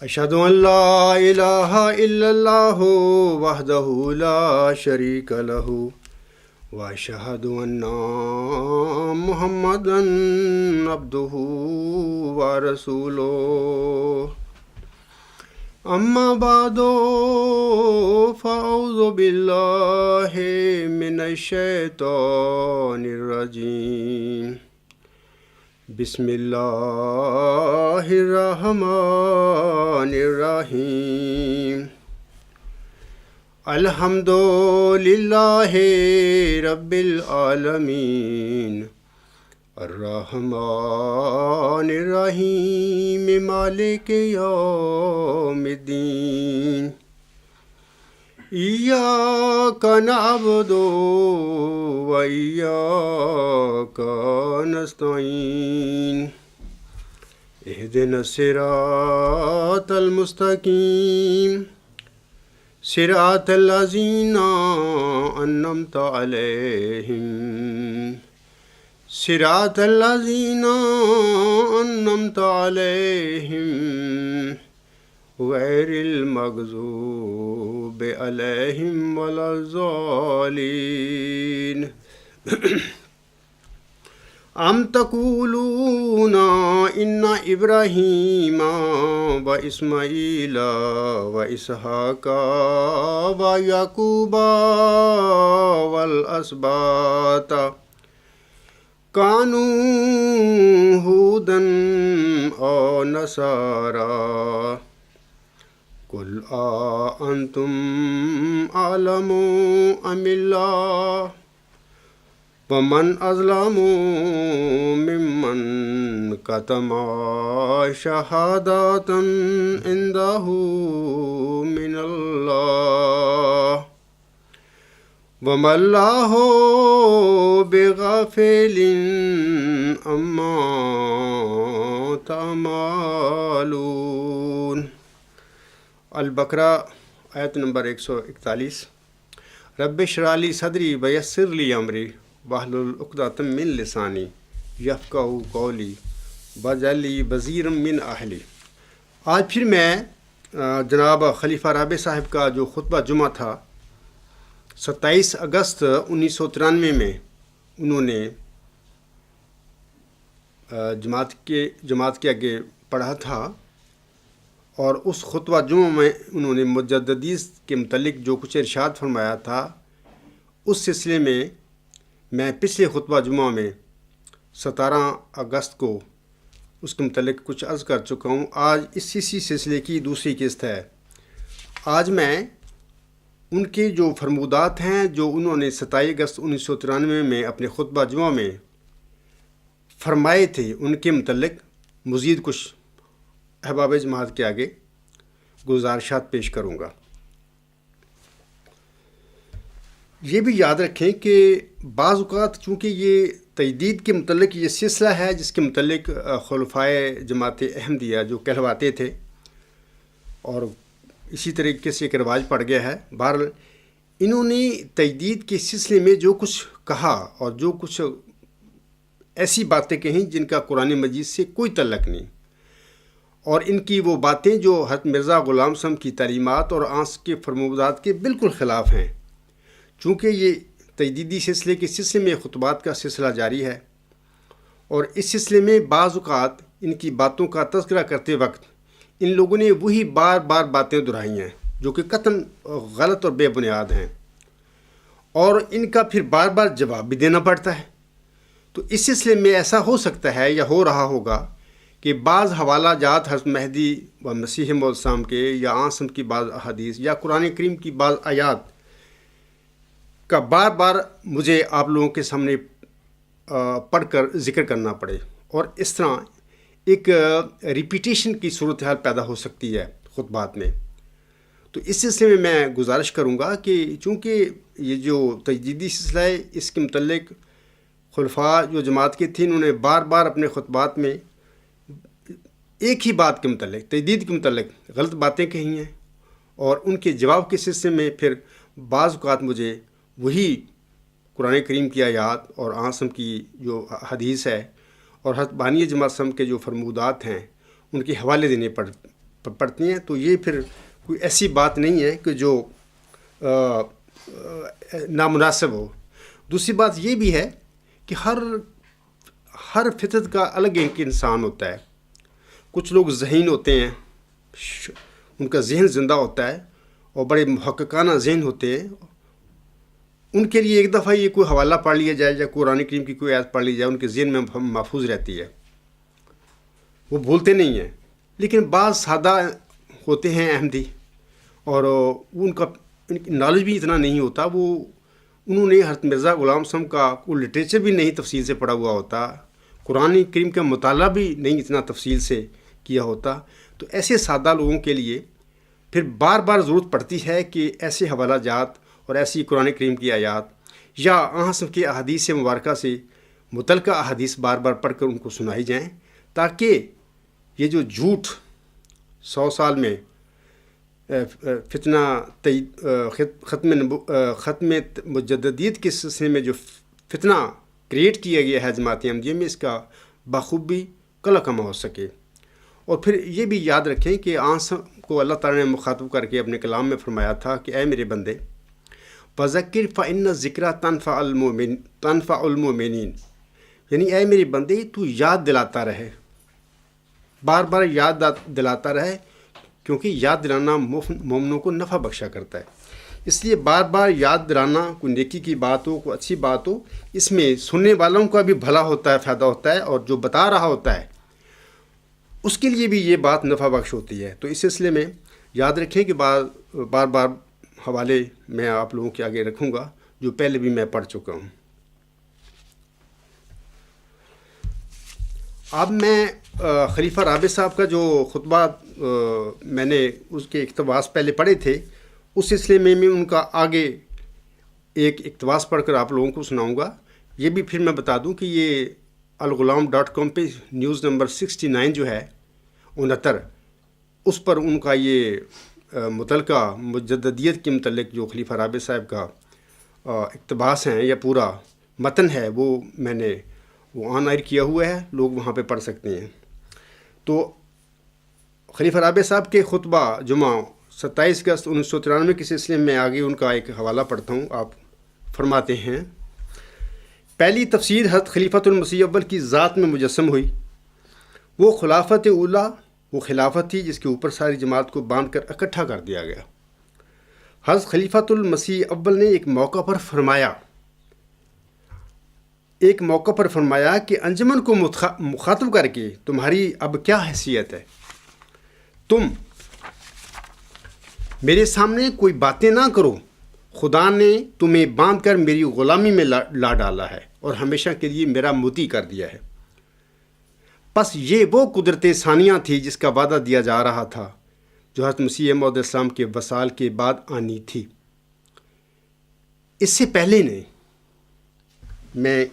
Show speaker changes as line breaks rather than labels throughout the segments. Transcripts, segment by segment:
اشہد ان لا الہ الا اللہ وحدہ لا شریک لہ واشہد ان محمدا عبدہ ورسولہ اما بعد فاعوذ باللہ من الشیطان الرجیم بسم اللہ الرحمن الرحیم الحمد للہ رب العالمین الرحمن الرحیم مالک یوم الدین ایاک نعبد و ایاک نستعین اہدنا الصراط المستقیم صراط الذین انعمت علیہم صراط الذین انعمت علیہم غیر المغضوب علیہم ولا الضالین ام تقولون ان ابراہیم و اسماعیل و اسحاق و یعقوب والاسباط کانوا ھودا او نصارا قل انتم اعلم ام اللہ ومن اظلم ممن کتم شہادۃ عنده من اللہ وما اللہ بغافل عما تعملون۔ البقرہ آیت نمبر 141۔ رب اشرح لی صدری ویسر لی امری واحلل عقدۃ من لسانی یفقہوا قولی واجعل لی وزیرا من اہلی۔ آج پھر میں جناب خلیفہ رابع صاحب کا جو خطبہ جمعہ تھا 27 اگست 1993 میں انہوں نے جماعت کے آگے پڑھا تھا، اور اس خطبہ جمعہ میں انہوں نے مجددین کے متعلق جو کچھ ارشاد فرمایا تھا، اس سلسلے میں میں پچھلے خطبہ جمعہ میں 17 اگست کو اس کے متعلق کچھ عرض کر چکا ہوں۔ آج اسی سلسلے کی دوسری قسط ہے۔ آج میں ان کے جو فرمودات ہیں جو انہوں نے 27 اگست 1993 میں اپنے خطبہ جمعہ میں فرمائے تھے، ان کے متعلق مزید کچھ احباب جماعت کے آگے گزارشات پیش کروں گا۔ یہ بھی یاد رکھیں کہ بعض اوقات چونکہ یہ تجدید کے متعلق یہ سلسلہ ہے جس کے متعلق خلفائے جماعت احمدیہ جو کہلواتے تھے، اور اسی طریقے سے ایک رواج پڑ گیا ہے، بہرحال انہوں نے تجدید کے سلسلے میں جو کچھ کہا اور جو کچھ ایسی باتیں کہیں جن کا قرآن مجید سے کوئی تعلق نہیں، اور ان کی وہ باتیں جو حضرت مرزا غلام صاحب کی تعلیمات اور آنس کے فرمودات کے بالکل خلاف ہیں۔ چونکہ یہ تجدیدی سلسلے کے سلسلے میں خطبات کا سلسلہ جاری ہے، اور اس سلسلے میں بعض اوقات ان کی باتوں کا تذکرہ کرتے وقت ان لوگوں نے وہی بار بار باتیں دہرائی ہیں جو کہ قطعاً غلط اور بے بنیاد ہیں، اور ان کا پھر بار بار جواب بھی دینا پڑتا ہے۔ تو اس سلسلے میں ایسا ہو سکتا ہے یا ہو رہا ہوگا کہ بعض حوالہ جات حضرت مہدی و مسیح موعود السلام کے یا آنسم کی بعض احادیث یا قرآن کریم کی بعض آیات کا بار بار مجھے آپ لوگوں کے سامنے پڑھ کر ذکر کرنا پڑے، اور اس طرح ایک ریپیٹیشن کی صورتحال پیدا ہو سکتی ہے خطبات میں۔ تو اس سلسلے میں میں گزارش کروں گا کہ چونکہ یہ جو تجدیدی سلسلہ ہے اس کے متعلق خلفاء جو جماعت کے تھے انہوں نے بار بار اپنے خطبات میں ایک ہی بات کے متعلق، تجدید کے متعلق غلط باتیں کہی ہیں، اور ان کے جواب کے سلسلے میں پھر بعض اوقات مجھے وہی قرآن کریم کی آیات اور آنسم کی جو حدیث ہے اور حضرت بانی جماعت سم کے جو فرمودات ہیں ان کے حوالے دینے پڑھتی ہیں، تو یہ پھر کوئی ایسی بات نہیں ہے کہ جو نامناسب ہو۔ دوسری بات یہ بھی ہے کہ ہر فطرت کا الگ ایک انسان ہوتا ہے۔ کچھ لوگ ذہین ہوتے ہیں، ان کا ذہن زندہ ہوتا ہے اور بڑے محققانہ ذہن ہوتے ہیں، ان کے لیے ایک دفعہ یہ کوئی حوالہ پڑھ لیا جائے یا قرآن کریم کی کوئی آیت پڑھ لی جائے، ان کے ذہن میں محفوظ رہتی ہے، وہ بھولتے نہیں ہیں۔ لیکن بعض سادہ ہوتے ہیں احمدی، اور ان کا نالج بھی اتنا نہیں ہوتا، انہوں نے حضرت مرزا غلام صاحب کا کوئی لٹریچر بھی نہیں تفصیل سے پڑھا ہوا ہوتا، قرآن کریم کا مطالعہ بھی نہیں اتنا تفصیل سے کیا ہوتا، تو ایسے سادہ لوگوں کے لیے پھر بار بار ضرورت پڑتی ہے کہ ایسے حوالہ جات اور ایسی قرآن کریم کی آیات یا آن کے احادیث مبارکہ سے متعلقہ احادیث بار بار پڑھ کر ان کو سنائی جائیں، تاکہ یہ جو جھوٹ 100 سال میں فتنہ ختم مجددیت کے سلسلے میں جو فتنہ کریٹ کیا گیا ہے جماعت احمدیہ میں، اس کا بخوبی کلا کما ہو سکے۔ اور پھر یہ بھی یاد رکھیں کہ کو اللہ تعالیٰ نے مخاطب کر کے اپنے کلام میں فرمایا تھا کہ اے میرے بندے، فذکر فإن الذکریٰ تنفع المؤمنین، یعنی اے میرے بندے تو یاد دلاتا رہے، بار بار یاد دلاتا رہے، کیونکہ یاد دلانا مومنوں کو نفع بخشا کرتا ہے۔ اس لیے بار بار یاد دلانا، کوئی نیکی کی بات ہو، کوئی اچھی بات ہو، اس میں سننے والوں کا بھی بھلا ہوتا ہے، فائدہ ہوتا ہے، اور جو بتا رہا ہوتا ہے اس کے لیے بھی یہ بات نفع بخش ہوتی ہے۔ تو اس سلسلے میں یاد رکھیں کہ بار بار حوالے میں آپ لوگوں کے آگے رکھوں گا جو پہلے بھی میں پڑھ چکا ہوں۔ اب میں خلیفہ رابع صاحب کا جو خطبہ میں نے اس کے اقتباس پہلے پڑھے تھے، اس سلسلے میں ان کا آگے ایک اقتباس پڑھ کر آپ لوگوں کو سناؤں گا۔ یہ بھی پھر میں بتا دوں کہ یہ الغلام.com پہ نیوز نمبر 69 جو ہے 69، اس پر ان کا یہ متعلقہ مجددیت کے متعلق جو خلیفہ رابع صاحب کا اقتباس ہیں یا پورا متن ہے، وہ میں نے آن ایئر کیا ہوا ہے، لوگ وہاں پہ پڑھ سکتے ہیں۔ تو خلیفہ رابع صاحب کے خطبہ جمعہ 27 اگست 1993 کے سلسلے میں آگے ان کا ایک حوالہ پڑھتا ہوں۔ آپ فرماتے ہیں، پہلی تفسیر حضرت خلیفۃ المسیح اول کی ذات میں مجسم ہوئی۔ وہ خلافت اولیٰ وہ خلافت تھی جس کے اوپر ساری جماعت کو باندھ کر اکٹھا کر دیا گیا۔ حضرت خلیفۃ المسیح اول نے ایک موقع پر فرمایا کہ انجمن کو مخاطب کر کے تمہاری اب کیا حیثیت ہے؟ تم میرے سامنے کوئی باتیں نہ کرو، خدا نے تمہیں باندھ کر میری غلامی میں لا ڈالا ہے اور ہمیشہ کے لیے میرا مطیع کر دیا ہے۔ پس یہ وہ قدرت ثانیہ تھی جس کا وعدہ دیا جا رہا تھا، جو حضرت مسیح موعود السلام کے وصال کے بعد آنی تھی۔ اس سے پہلے میں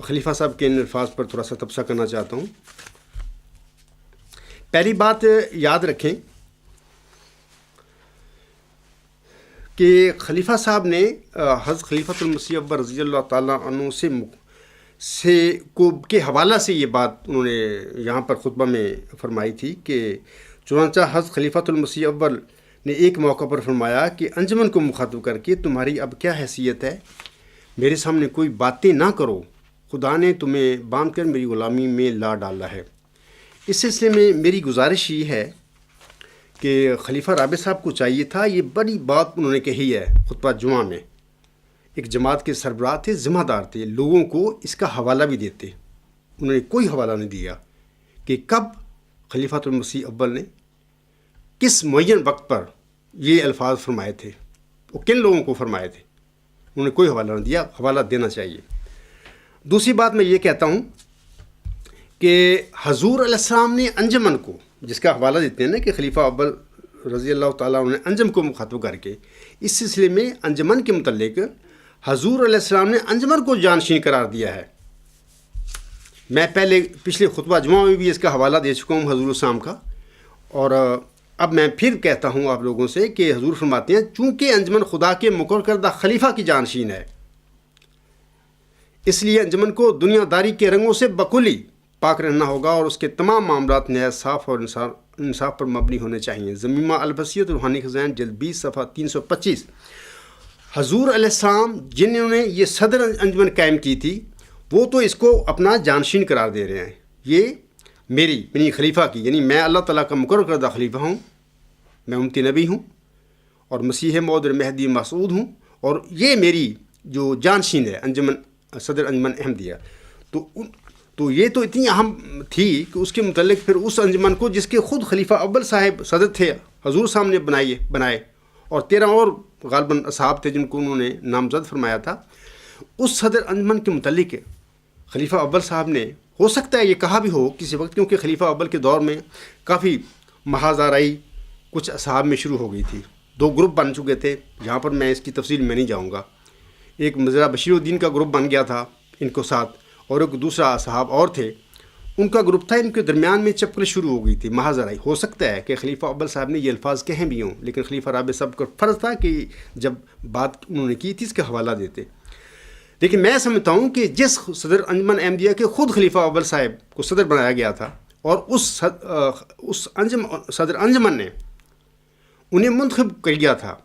خلیفہ صاحب کے ان الفاظ پر تھوڑا سا تبصرہ کرنا چاہتا ہوں۔ پہلی بات یاد رکھیں کہ خلیفہ صاحب نے حضرت خلیفۃ المسیح اول رضی اللہ تعالیٰ عنہ کے حوالہ سے یہ بات انہوں نے یہاں پر خطبہ میں فرمائی تھی کہ چنانچہ حضرت خلیفۃ المسیح اول نے ایک موقع پر فرمایا کہ انجمن کو مخاطب کر کے تمہاری اب کیا حیثیت ہے؟ میرے سامنے کوئی باتیں نہ کرو، خدا نے تمہیں باندھ کر میری غلامی میں لا ڈالا ہے۔ اس سلسلے میں میری گزارش یہ ہے کہ خلیفہ رابع صاحب کو چاہیے تھا، یہ بڑی بات انہوں نے کہی ہے خطبہ جمعہ میں، ایک جماعت کے سربراہ تھے، ذمہ دار تھے، لوگوں کو اس کا حوالہ بھی دیتے، انہوں نے کوئی حوالہ نہیں دیا کہ کب خلیفۃ المسیح اول نے کس معین وقت پر یہ الفاظ فرمائے تھے، وہ کن لوگوں کو فرمائے تھے، انہوں نے کوئی حوالہ نہیں دیا، حوالہ دینا چاہیے۔ دوسری بات میں یہ کہتا ہوں کہ حضور علیہ السلام نے انجمن کو، جس کا حوالہ دیتے ہیں نا کہ خلیفہ اول رضی اللہ تعالیٰ عنہ نے انجم کو مخاطب کر کے، اس سلسلے میں انجمن کے متعلق حضور علیہ السلام نے انجمن کو جانشین قرار دیا ہے۔ میں پچھلے خطبہ جمعہ میں بھی اس کا حوالہ دے چکا ہوں حضور السلام کا، اور اب میں پھر کہتا ہوں آپ لوگوں سے کہ حضور فرماتے ہیں چونکہ انجمن خدا کے مقرر کردہ خلیفہ کی جانشین ہے، اس لیے انجمن کو دنیا داری کے رنگوں سے بکلی پاک رہنا ہوگا اور اس کے تمام معاملات نہایت صاف اور انصاف پر مبنی ہونے چاہیے۔ ضمیمہ الوصیت روحانی خزائن جلد 20 صفحہ 325۔ حضور علیہ السلام جنہوں نے یہ صدر انجمن قائم کی تھی وہ تو اس کو اپنا جانشین قرار دے رہے ہیں، یہ میری یعنی خلیفہ کی، یعنی میں اللہ تعالیٰ کا مقرر کردہ خلیفہ ہوں، میں امتی نبی ہوں اور مسیح موعود مہدی مسعود ہوں، اور یہ میری جو جانشین ہے انجمن صدر انجمن احمدیہ۔ تو یہ تو اتنی اہم تھی کہ اس کے متعلق پھر اس انجمن کو، جس کے خود خلیفہ اول صاحب صدر تھے، حضور صاحب نے بنائے اور 13 اور غالباً اصحاب تھے جن کو انہوں نے نامزد فرمایا تھا، اس صدر انجمن کے متعلق خلیفہ اول صاحب نے ہو سکتا ہے یہ کہا بھی ہو کسی وقت، کیونکہ خلیفہ اول کے دور میں کافی محاذ آرائی کچھ اصحاب میں شروع ہو گئی تھی، 2 گروپ بن چکے تھے، جہاں پر میں اس کی تفصیل میں نہیں جاؤں گا۔ ایک مزرعہ بشیر الدین کا گروپ بن گیا تھا ان کو ساتھ، اور ایک دوسرا اصحاب اور تھے، ان کا گروپ تھا، ان کے درمیان میں چپکل شروع ہو گئی تھی، محاذ آرائی۔ ہو سکتا ہے کہ خلیفہ اول صاحب نے یہ الفاظ کہیں بھی ہوں، لیکن خلیفہ رابع صاحب کا فرض تھا کہ جب بات انہوں نے کی تھی اس کا حوالہ دیتے۔ لیکن میں سمجھتا ہوں کہ جس صدر انجمن احمدیہ کے خود خلیفہ اول صاحب کو صدر بنایا گیا تھا، اور اس صدر انجمن نے انہیں منتخب کر لیا تھا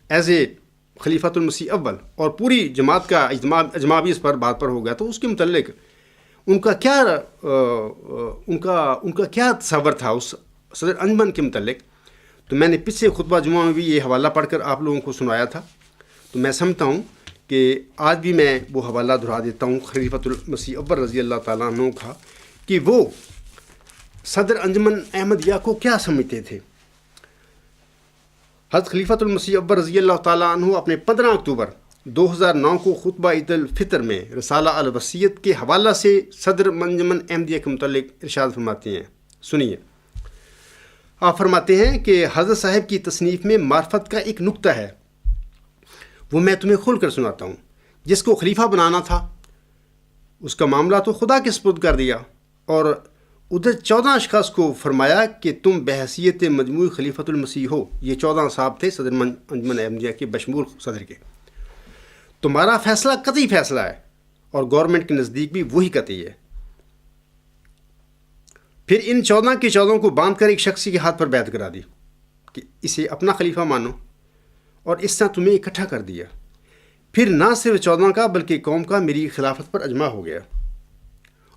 ایز اے خلیفۃ المسیح اول، اور پوری جماعت کا اجماع بھی اس پر بات پر ہو گیا، تو اس کے متعلق ان کا کیا تصور تھا اس صدر انجمن کے متعلق؟ تو میں نے پچھلے خطبہ جمعہ میں بھی یہ حوالہ پڑھ کر آپ لوگوں کو سنایا تھا، تو میں سمجھتا ہوں کہ آج بھی میں وہ حوالہ دہرا دیتا ہوں خلیفۃ المسیح اول رضی اللہ تعالیٰ عنہ کا، کہ وہ صدر انجمن احمدیہ کو کیا سمجھتے تھے۔ حضرت خلیفۃ المسیح اول رضی اللہ تعالیٰ عنہ اپنے 15 اکتوبر 2009 کو خطبہ عید الفطر میں رسالہ الوصیت کے حوالہ سے صدر انجمن احمدیہ کے متعلق ارشاد فرماتے ہیں، سنیے۔ آپ فرماتے ہیں کہ حضرت صاحب کی تصنیف میں معرفت کا ایک نقطہ ہے، وہ میں تمہیں کھول کر سناتا ہوں۔ جس کو خلیفہ بنانا تھا اس کا معاملہ تو خدا کے سپرد کر دیا، اور ادھر 14 اشخاص کو فرمایا کہ تم بحیثیت مجموعی خلیفۃ المسیح ہو۔ یہ 14 صاحب تھے صدر انجمن احمدیہ کے بشمول صدر کے۔ تمہارا فیصلہ قطعی فیصلہ ہے، اور گورنمنٹ کے نزدیک بھی وہی قطعی ہے۔ پھر ان 14 کے 14 کو باندھ کر ایک شخص کے ہاتھ پر بیعت کرا دی کہ اسے اپنا خلیفہ مانو، اور اس طرح تمہیں اکٹھا کر دیا۔ پھر نہ صرف 14 کا بلکہ قوم کا میری خلافت پر اجماع ہو گیا۔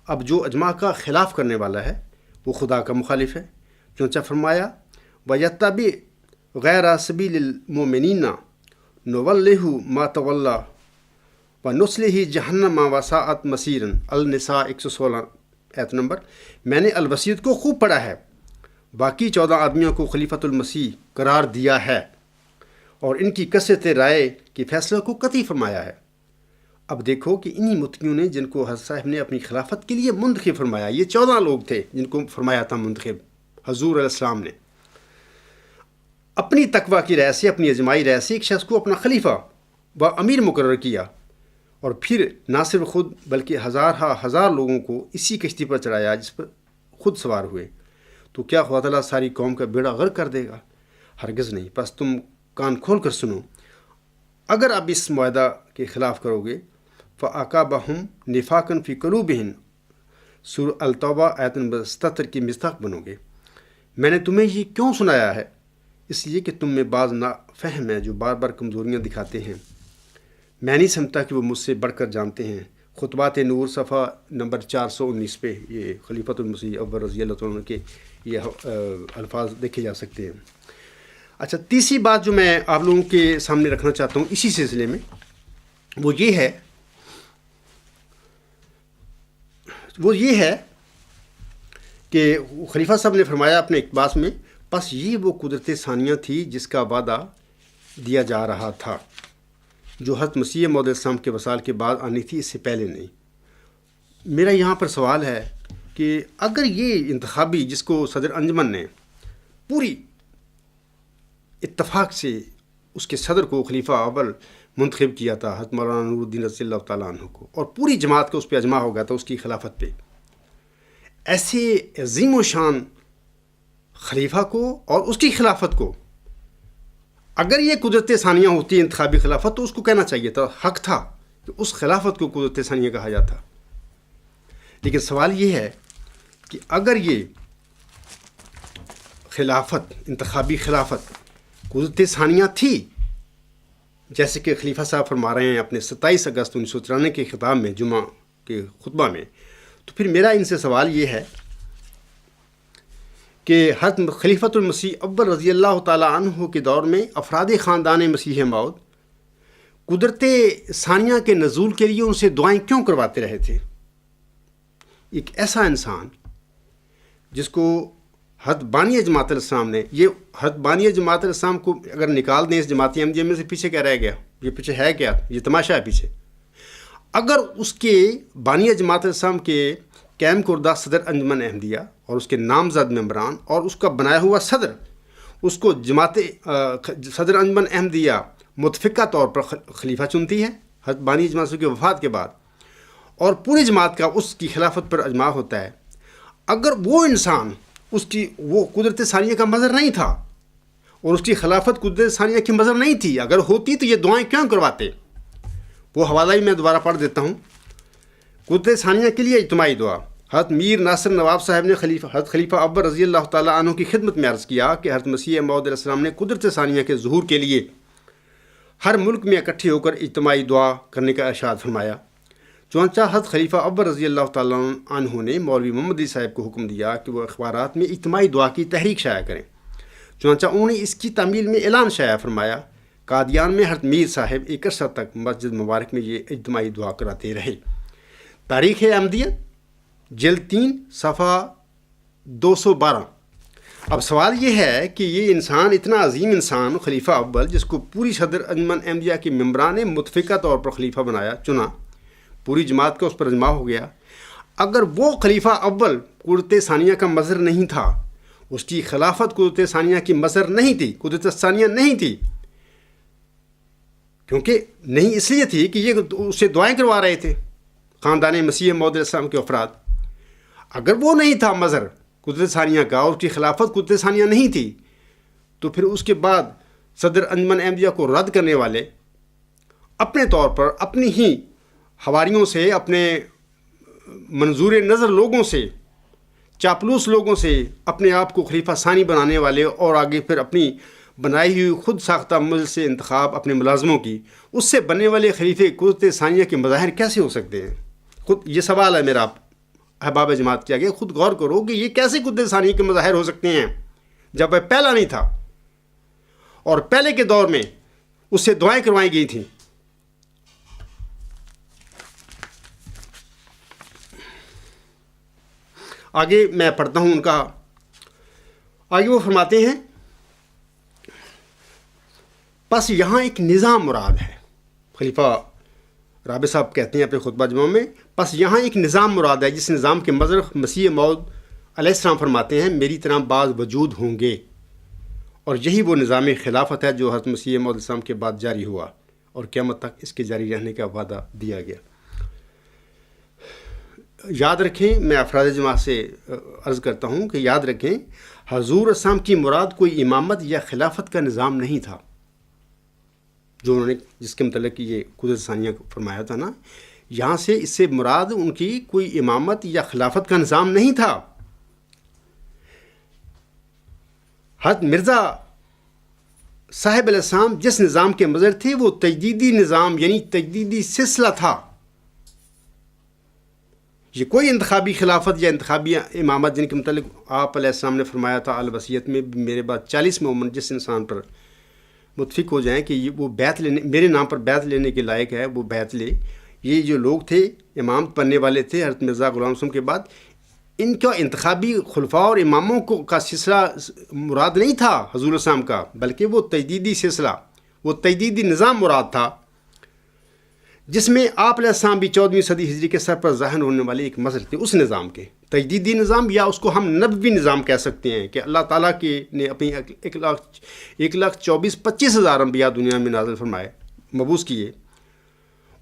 اب جو اجماع کا خلاف کرنے والا ہے وہ خدا کا مخالف ہے، چنانچہ فرمایا وَيَتَّبِعْ غَيْرَ سَبِيلِ الْمُؤْمِنِينَ نُوَلِّهُ مَا تَوَلَّى وَنُصْلِهِ جَهَنَّمَ وَسَاءَتْ مَصِيرًا۔ النساء 116 ایت نمبر۔ میں نے الوصیت کو خوب پڑھا ہے، باقی 14 آدمیوں کو خلیفۃ المسیح قرار دیا ہے، اور ان کی کثرت رائے کے فیصلے کو قطعی فرمایا ہے۔ اب دیکھو کہ انہی متقیوں نے جن کو حضرت صاحب نے اپنی خلافت کے لیے منتخب فرمایا، یہ 14 لوگ تھے جن کو فرمایا تھا منتخب حضور علیہ السلام نے، اپنی تقوی کی رائے سے، اپنی اجماعی رائے سے ایک شخص کو اپنا خلیفہ و امیر مقرر کیا، اور پھر نہ صرف خود بلکہ ہزار لوگوں کو اسی کشتی پر چڑھایا جس پر خود سوار ہوئے۔ تو کیا خدا تعالیٰ ساری قوم کا بیڑا غرق کر دے گا؟ ہرگز نہیں۔ بس تم کان کھول کر سنو، اگر اب اس معاہدہ کے خلاف کرو گے فَأَعْقَابَهُمْ نِفَاقًا فِي قُلُوبِهِمْ سورہ التوبہ آیت نمبر 77 کی مصداق بنو گے۔ میں نے تمہیں یہ کیوں سنایا ہے؟ اس لیے کہ تم میں بعض نافہم ہیں جو بار بار کمزوریاں دکھاتے ہیں۔ میں نہیں سمجھتا کہ وہ مجھ سے بڑھ کر جانتے ہیں۔ خطبات نور صفحہ نمبر 419 پہ یہ خلیفۃ المسیح اول رضی اللہ عنہ کے یہ الفاظ دیکھے جا سکتے ہیں۔ اچھا، تیسری بات جو میں آپ لوگوں کے سامنے رکھنا چاہتا ہوں اسی سلسلے میں، وہ یہ ہے کہ خلیفہ صاحب نے فرمایا اپنے اقتباس میں، بس یہ وہ قدرت ثانیہ تھی جس کا وعدہ دیا جا رہا تھا، جو حضرت مسیح موعود السلام کے وصال کے بعد آنی تھی، اس سے پہلے نہیں۔ میرا یہاں پر سوال ہے کہ اگر یہ انتخابی جس کو صدر انجمن نے پوری اتفاق سے اس کے صدر کو خلیفہ اول منتخب کیا تھا حضرت مولانا نور الدین رضی اللہ تعالیٰ عنہ کو، اور پوری جماعت کا اس پہ اجماع ہو گیا تھا اس کی خلافت پہ، ایسے عظیم و شان خلیفہ کو اور اس کی خلافت کو اگر یہ قدرت ثانیہ ہوتی ہے انتخابی خلافت، تو اس کو کہنا چاہیے تھا، حق تھا کہ اس خلافت کو قدرت ثانیہ کہا جاتا۔ لیکن سوال یہ ہے کہ اگر یہ خلافت، انتخابی خلافت قدرت ثانیہ تھی، جیسے کہ خلیفہ صاحب فرما رہے ہیں اپنے 27 اگست 1994 کے خطاب میں، جمعہ کے خطبہ میں، تو پھر میرا ان سے سوال یہ ہے کہ حضرت خلیفۃ المسیح اول رضی اللہ تعالیٰ عنہ کے دور میں افراد خاندان مسیح موعود قدرت ثانیہ کے نزول کے لیے ان سے دعائیں کیوں کرواتے رہے تھے؟ ایک ایسا انسان جس کو حضرت بانی جماعت الاسلام نے، یہ حضرت بانی جماعت الاسلام کو اگر نکال دیں اس جماعت احمدیہ میں سے، پیچھے کیا رہ گیا؟ یہ پیچھے ہے کیا؟ یہ تماشا ہے پیچھے. اگر اس کے بانی جماعت الاسلام کے قائم کردہ صدر انجمن احمدیہ اور اس کے نامزد ممبران اور اس کا بنایا ہوا صدر اس کو صدر انجمن احمدیہ متفقہ طور پر خلیفہ چنتی ہے حضرت بانی جماعت کی وفات کے بعد، اور پوری جماعت کا اس کی خلافت پر اجماع ہوتا ہے، اگر وہ انسان وہ قدرت ثانیہ کا مظہر نہیں تھا اور اس کی خلافت قدرت ثانیہ کی مظہر نہیں تھی، اگر ہوتی تو یہ دعائیں کیوں کرواتے؟ وہ حوالہ ہی میں دوبارہ پڑھ دیتا ہوں. قدرت ثانیہ کے لیے اجتماعی دعا. حضرت میر ناصر نواب صاحب نے حضرت خلیفہ اول رضی اللہ تعالیٰ عنہ کی خدمت میں عرض کیا کہ حضرت مسیح موعود علیہ السلام نے قدرت ثانیہ کے ظہور کے لیے ہر ملک میں اکٹھے ہو کر اجتماعی دعا کرنے کا ارشاد فرمایا. چنانچہ حضرت خلیفہ اول رضی اللہ تعالیٰ عنہ نے مولوی محمد علی صاحب کو حکم دیا کہ وہ اخبارات میں اجتماعی دعا کی تحریک شائع کریں. چنانچہ انہوں نے اس کی تعمیل میں اعلان شائع فرمایا. قادیان میں حضرت میر صاحب ایک عرصہ تک مسجد مبارک میں یہ اجتماعی دعا کراتے رہے. تاریخ احمدیہ جلد 3 صفحہ 212. اب سوال یہ ہے کہ یہ انسان، اتنا عظیم انسان خلیفہ اول، جس کو پوری صدر انجمن احمدیہ کے ممبران نے متفقہ طور پر خلیفہ چنا، پوری جماعت کا اس پر اجماع ہو گیا، اگر وہ خلیفہ اول قدرت ثانیہ کا مظہر نہیں تھا، اس کی خلافت قدرت ثانیہ کی مظہر نہیں تھی، قدرت ثانیہ نہیں تھی، کیونکہ نہیں اس لیے تھی کہ یہ اس سے دعائیں کروا رہے تھے خاندان مسیح موعود علیہ السلام کے افراد. اگر وہ نہیں تھا مظہر قدرت ثانیہ کا اور اس کی خلافت قدرت ثانیہ نہیں تھی، تو پھر اس کے بعد صدر انجمن احمدیہ کو رد کرنے والے اپنے طور پر اپنی ہی حواریوں سے، اپنے منظور نظر لوگوں سے، چاپلوس لوگوں سے اپنے آپ کو خلیفہ ثانی بنانے والے، اور آگے پھر اپنی بنائی ہوئی خود ساختہ مجلس سے انتخاب اپنے ملازموں کی، اس سے بننے والے خلیفے قدرت ثانیہ کے مظاہر کیسے ہو سکتے ہیں؟ خود یہ سوال ہے میرا احباب جماعت کیا گیا، خود غور کرو کہ یہ کیسے قدرت ثانیہ کے مظاہر ہو سکتے ہیں جب وہ پہلا نہیں تھا اور پہلے کے دور میں اس سے دعائیں کروائی گئی تھیں. آگے میں پڑھتا ہوں ان کا. آگے وہ فرماتے ہیں، بس یہاں ایک نظام مراد ہے. خلیفہ رابع صاحب کہتے ہیں اپنے خطبہ جمعہ میں، بس یہاں ایک نظام مراد ہے جس نظام کے مظہر مسیح موعود علیہ السلام فرماتے ہیں میری طرح بعض وجود ہوں گے، اور یہی وہ نظام خلافت ہے جو حضرت مسیح موعود علیہ السلام کے بعد جاری ہوا اور قیامت تک اس کے جاری رہنے کا وعدہ دیا گیا. یاد رکھیں، میں افراد جماعت سے عرض کرتا ہوں کہ یاد رکھیں، حضور اسلام کی مراد کوئی امامت یا خلافت کا نظام نہیں تھا جو انہوں نے جس کے متعلق یہ قدرت ثانیہ فرمایا تھا نا. یہاں سے اس سے مراد ان کی کوئی امامت یا خلافت کا نظام نہیں تھا. حضرت مرزا صاحب علیہ السلام جس نظام کے مظہر تھے وہ تجدیدی نظام، یعنی تجدیدی سلسلہ تھا. یہ کوئی انتخابی خلافت یا انتخابی امامت جن کے متعلق آپ علیہ السلام نے فرمایا تھا الوصیت میں میرے بعد 40 میں جس انسان پر متفق ہو جائیں کہ وہ بیعت لینے، میرے نام پر بیعت لینے کے لائق ہے، وہ بیعت لے. یہ جو لوگ تھے امام بننے والے تھے حضرت مرزا غلام حسن کے بعد، ان کا انتخابی خلفاء اور اماموں کا سلسلہ مراد نہیں تھا حضور السلام کا، بلکہ وہ تجدیدی سلسلہ، وہ تجدیدی نظام مراد تھا جس میں آپ علیہ السلام بھی 14ویں صدی ہجری کے سر پر ظاہر ہونے والے ایک مظہر تھے. اس نظام کے تجدیدی نظام، یا اس کو ہم نبوی نظام کہہ سکتے ہیں کہ اللہ تعالیٰ نے اپنی 1,24,25,000 انبیاء دنیا میں نازل فرمائے، مبعوث کیے،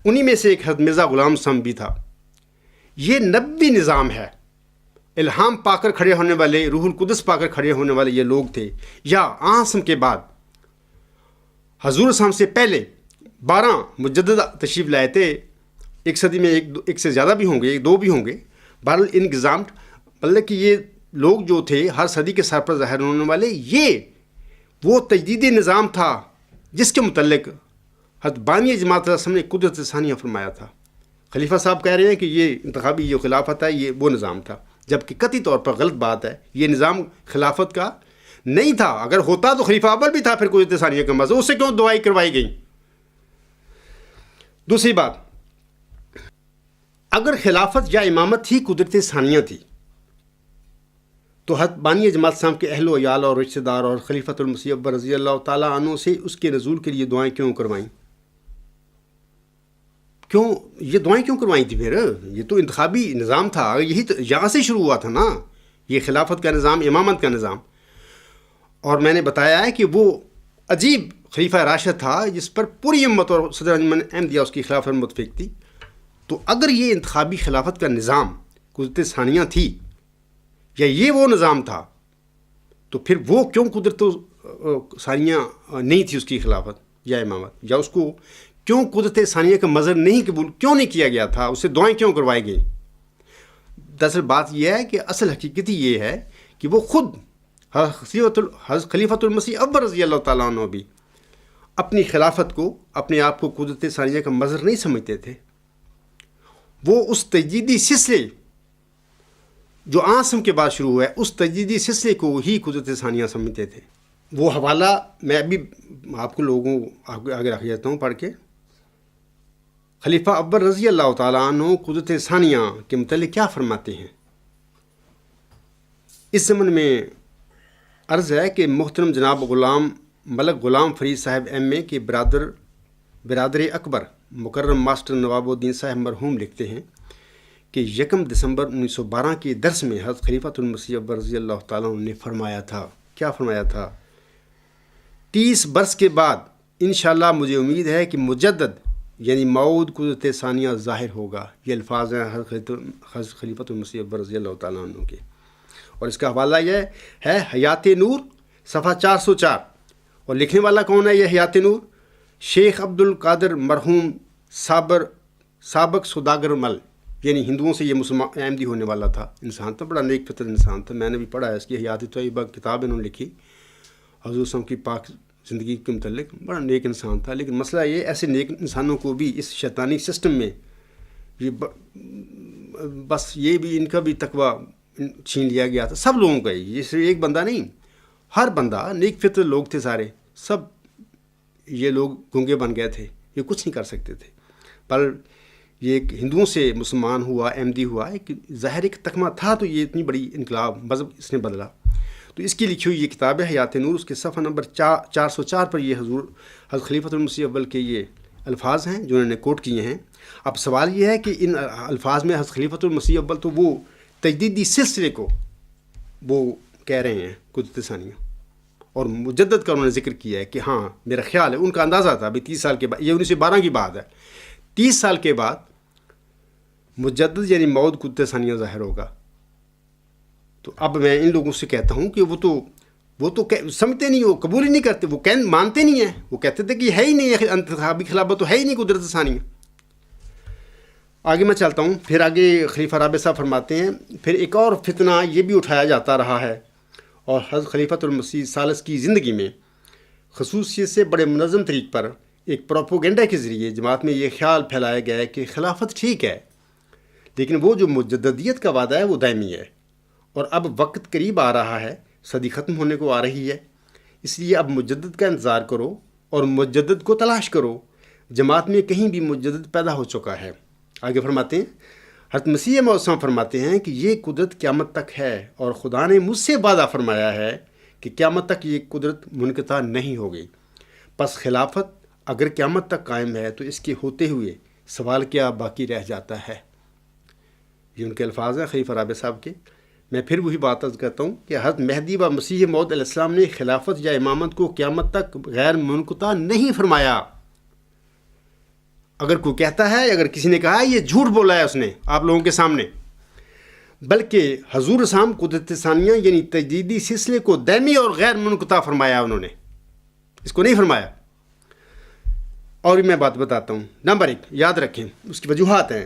انہی میں سے ایک حضرت مرزا غلام حسن بھی تھا. یہ نبوی نظام ہے. الہام پا کر کھڑے ہونے والے، روح القدس پا کر کھڑے ہونے والے یہ لوگ تھے. یا آسم کے بعد حضور السلام سے پہلے 12 مجدد تشریف لائے تھے. ایک صدی میں ایک سے زیادہ بھی ہوں گے، ایک دو بھی ہوں گے. بہرحال ان نظام مطلب کہ یہ لوگ جو تھے ہر صدی کے سر پر ظاہر ہونے والے، یہ وہ تجدیدی نظام تھا جس کے متعلق حضرت بانی جماعت علیہ السلام نے قدرت ثانیہ فرمایا تھا۔ خلیفہ صاحب کہہ رہے ہیں کہ یہ انتخابی جو خلافت ہے یہ وہ نظام تھا، جبکہ قطعی طور پر غلط بات ہے، یہ نظام خلافت کا نہیں تھا۔ اگر ہوتا تو خلیفہ اول بھی تھا پھر قدرت ثانیہ کا مذہب، اس سے کیوں دعائیں کروائی گئیں؟ دوسری بات، اگر خلافت یا امامت ہی قدرت ثانیہ تھی تو حضرت بانی جماعت صاحب کے اہل و عیال اور رشتہ دار اور خلیفۃ المسیح اکبر رضی اللہ تعالیٰ عنہ سے اس کے نزول کے لیے دعائیں کیوں کروائیں؟ کیوں یہ دعائیں کیوں کروائیں تھی پھر؟ یہ تو انتخابی نظام تھا، یہی تو یہاں سے شروع ہوا تھا نا، یہ خلافت کا نظام، امامت کا نظام۔ اور میں نے بتایا ہے کہ وہ عجیب خلیفہ راشد تھا جس پر پوری امت اور صدر انجمن احمدیہ اس کی خلافت متفق تھی۔ تو اگر یہ انتخابی خلافت کا نظام قدرت ثانیہ تھی یا یہ وہ نظام تھا تو پھر وہ کیوں قدرت ثانیہ نہیں تھی اس کی خلافت یا امامت، یا اس کو کیوں قدرت ثانیہ کا مظہر نہیں قبول کیوں نہیں کیا گیا تھا، اسے دعائیں کیوں کروائی گئیں؟ دراصل بات یہ ہے کہ اصل حقیقت یہ ہے کہ وہ خود خلیفۃ المسیح اکبر رضی اللہ تعالیٰ عنہ بھی اپنی خلافت کو، اپنے آپ کو قدرت ثانیہ کا مظہر نہیں سمجھتے تھے۔ وہ اس تجدیدی سلسلے جو آسم کے بعد شروع ہوا ہے، اس تجدیدی سلسلے کو ہی قدرت ثانیہ سمجھتے تھے۔ وہ حوالہ میں ابھی آپ کو لوگوں آگے رکھ جاتا ہوں پڑھ کے۔ خلیفہ اکبر رضی اللہ تعالیٰ عنہ قدرت ثانیہ کے متعلق کیا فرماتے ہیں؟ اس زمن میں عرض ہے کہ محترم جناب غلام ملک غلام فرید صاحب ایم اے کے برادر اکبر مکرم ماسٹر نواب الدین صاحب مرحوم لکھتے ہیں کہ 1 دسمبر 1912 کے درس میں حضرت خلیفۃ المسیح اکبر رضی اللہ تعالیٰ عنہ نے فرمایا تھا، کیا فرمایا تھا؟ 30 برس کے بعد انشاءاللہ مجھے امید ہے کہ مجدد یعنی موعود قدرت ثانیہ ظاہر ہوگا۔ یہ الفاظ ہیں حضرت خلیفۃ المسیح اکبر رضی اللہ تعالیٰ عنہ کے، اور اس کا حوالہ یہ ہے حیات نور صفحہ 404۔ اور لکھنے والا کون ہے یہ حیات نور؟ شیخ عبد القادر مرحوم سابق سوداگر مل، یعنی ہندوؤں سے یہ مسلمان احمدی ہونے والا تھا، انسان تھا، بڑا نیک فطر انسان تھا۔ میں نے بھی پڑھا ہے اس کی حیات طیبہ کتاب انہوں نے لکھی حضور صلی اللہ علیہ وسلم کی پاک زندگی کے متعلق، بڑا نیک انسان تھا۔ لیکن مسئلہ یہ ایسے نیک انسانوں کو بھی اس شیطانی سسٹم میں یہ بس یہ بھی ان کا بھی تقوی چھین لیا گیا تھا، سب لوگوں کا ہی، یہ صرف ایک بندہ نہیں، ہر بندہ، نیک فطر لوگ تھے سارے، سب یہ لوگ گنگے بن گئے تھے، یہ کچھ نہیں کر سکتے تھے۔ پر یہ ایک ہندوؤں سے مسلمان ہوا، احمدی ہوا، ایک ظاہر ایک تکمہ تھا، تو یہ اتنی بڑی انقلاب مذہب اس نے بدلا۔ تو اس کی لکھی ہوئی یہ کتاب ہے حیات نور، اس کے صفحہ نمبر 404 پر یہ حضرت خلیفۃ المسیح اول کے یہ الفاظ ہیں جو انہوں نے کوٹ کیے ہیں۔ اب سوال یہ ہے کہ ان الفاظ میں حضرت خلیفۃ المسیح اول تو وہ تجدیدی سلسلے کو وہ کہہ رہے ہیں قدرت ثانیہ، اور مجدد کا انہوں نے ذکر کیا ہے کہ ہاں میرا خیال ہے، ان کا اندازہ تھا ابھی 30 سال کے بعد، یہ 1912 کی بات ہے، 30 سال کے بعد مجدد یعنی موعود قدرت ثانیہ ظاہر ہوگا۔ تو اب میں ان لوگوں سے کہتا ہوں کہ وہ تو سمجھتے نہیں، وہ قبول ہی نہیں کرتے، وہ مانتے نہیں ہیں، وہ کہتے تھے کہ ہے ہی نہیں انتخابی خلافت، تو ہے ہی نہیں قدرت ثانیہ۔ آگے میں چلتا ہوں، پھر آگے خلیفہ رابع صاحب فرماتے ہیں، پھر ایک اور فتنہ یہ بھی اٹھایا جاتا رہا ہے، اور حضرت خلیفۃ المسیح ثالث کی زندگی میں خصوصیت سے بڑے منظم طریق پر ایک پروپوگنڈا کے ذریعے جماعت میں یہ خیال پھیلایا گیا ہے کہ خلافت ٹھیک ہے، لیکن وہ جو مجددیت کا وعدہ ہے وہ دائمی ہے، اور اب وقت قریب آ رہا ہے، صدی ختم ہونے کو آ رہی ہے، اس لیے اب مجدد کا انتظار کرو اور مجدد کو تلاش کرو۔ جماعت میں کہیں بھی مجدد پیدا ہو چکا ہے۔ آگے فرماتے ہیں، حضرت مسیح موعود فرماتے ہیں کہ یہ قدرت قیامت تک ہے، اور خدا نے مجھ سے وعدہ فرمایا ہے کہ قیامت تک یہ قدرت منقطع نہیں ہوگی۔ پس خلافت اگر قیامت تک قائم ہے تو اس کے ہوتے ہوئے سوال کیا باقی رہ جاتا ہے؟ یہ ان کے الفاظ ہیں خلیفہ رابع صاحب کے۔ میں پھر وہی بات عرض کرتا ہوں کہ حضرت مہدی و مسیح موعود علیہ السلام نے خلافت یا امامت کو قیامت تک غیر منقطع نہیں فرمایا۔ اگر کوئی کہتا ہے، اگر کسی نے کہا ہے یہ جھوٹ بولا ہے اس نے آپ لوگوں کے سامنے، بلکہ حضور اسلام قدرت ثانیہ یعنی تجدیدی سلسلے کو دائمی اور غیر منقطع فرمایا، انہوں نے اس کو نہیں فرمایا۔ اور میں بات بتاتا ہوں، نمبر 1 یاد رکھیں، اس کی وجوہات ہیں۔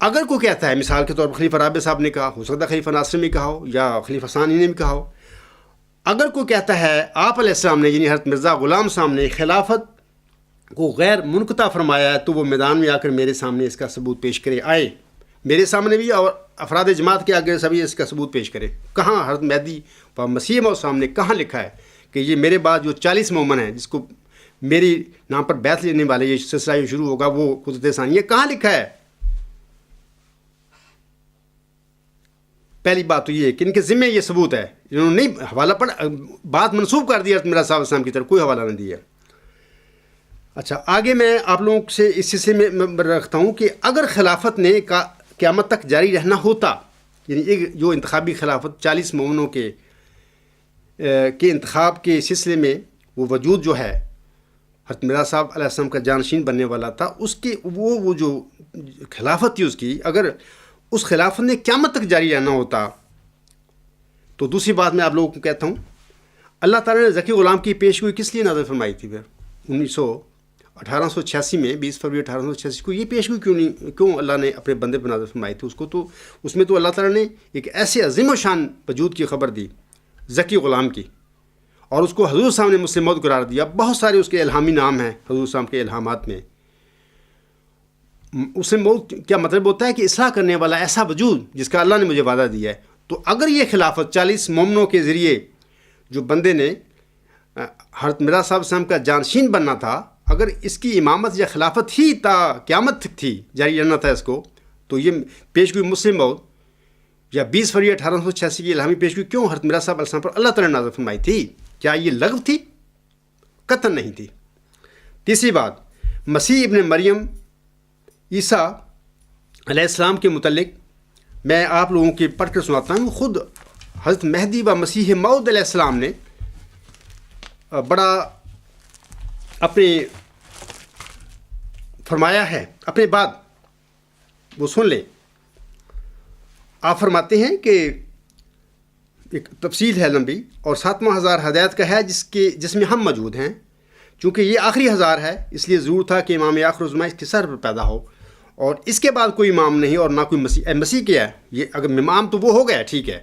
اگر کوئی کہتا ہے مثال کے طور پر خلیفہ رابع صاحب نے کہا، ہو سکتا ہے خلیفہ ناصر نے کہا ہو یا خلیفہ ثانی نے بھی کہا ہو، اگر کوئی کہتا ہے آپ علیہ السلام نے یعنی حضرت مرزا غلام صاحب نے خلافت کو غیر منقطع فرمایا ہے، تو وہ میدان میں آ کر میرے سامنے اس کا ثبوت پیش کرے، آئے میرے سامنے بھی اور افراد جماعت کے آگے سبھی اس کا ثبوت پیش کرے۔ کہاں حضرت مہدی و مسیح موعود صاحب نے کہاں لکھا ہے کہ یہ میرے بعد جو 40 مومن ہیں جس کو میری نام پر بیعت لینے والے یہ سلسلہ جو شروع ہوگا وہ قدرت ثانیہ کہاں لکھا ہے؟ پہلی بات تو یہ ہے کہ ان کے ذمہ یہ ثبوت ہے، انہوں نے نہیں حوالہ پڑھ بات منسوب کر دیا میرا صاحب السلام کی طرف، کوئی حوالہ نہیں دیا۔ اچھا آگے میں آپ لوگوں سے اس سلسلے میں رکھتا ہوں کہ اگر خلافت نے قیامت تک جاری رہنا ہوتا، یعنی ایک جو انتخابی خلافت 40 مومنوں کے انتخاب کے سلسلے میں وہ وجود جو ہے حضرت مرزا صاحب علیہ السلام کا جانشین بننے والا تھا، اس کے وہ جو خلافت تھی اس کی، اگر اس خلافت نے قیامت تک جاری رہنا ہوتا، تو دوسری بات میں آپ لوگوں کو کہتا ہوں، اللہ تعالیٰ نے ذکی غلام کی پیشگوئی کس لیے نازل فرمائی تھی پھر 1886 میں 20 فروری 1886 کو یہ پیشگوئی کیوں اللہ نے اپنے بندے پر نازل فرمائی تھی؟ اس میں تو اللہ تعالیٰ نے ایک ایسے عظیم و شان وجود کی خبر دی ذکی غلام کی، اور اس کو حضور صاحب نے مسلم موعود قرار دیا۔ بہت سارے اس کے الہامی نام ہیں حضور صاحب کے الہامات میں۔ مسلم موعود کیا مطلب ہوتا ہے کہ اصلاح کرنے والا ایسا وجود جس کا اللہ نے مجھے وعدہ دیا ہے۔ تو اگر یہ خلافت 40 مومنوں کے ذریعے جو بندے نے حضرت مرزا صاحب السلام کا جانشین بننا تھا، اگر اس کی امامت یا خلافت ہی تا قیامت تک تھی، جاری رہنا تھا اس کو، تو یہ پیشگوئی مسلم موعود یا 20 فروری 1886 کی الہامی پیشگوئی کیوں حضرت مرزا صاحب علیہ السلام پر اللہ تعالیٰ نے نازل فرمائی تھی؟ کیا یہ لغو تھی؟ قطعاً نہیں تھی۔ تیسری بات، مسیح ابن مریم عیسیٰ علیہ السلام کے متعلق میں آپ لوگوں کے پڑھ کر سناتا ہوں۔ خود حضرت مہدی و مسیح موعود علیہ السلام نے بڑا اپنے فرمایا ہے اپنے بعد، وہ سن لیں۔ آپ فرماتے ہیں کہ ایک تفصیل ہے لمبی، اور 7واں ہزار ہدایت کا ہے جس میں ہم موجود ہیں۔ چونکہ یہ آخری ہزار ہے، اس لیے ضرور تھا کہ امام آخر الزمان اس کے سر پر پیدا ہو، اور اس کے بعد کوئی امام نہیں اور نہ کوئی مسیح۔ مسیح کیا ہے؟ یہ اگر امام تو وہ ہو گیا، ٹھیک ہے،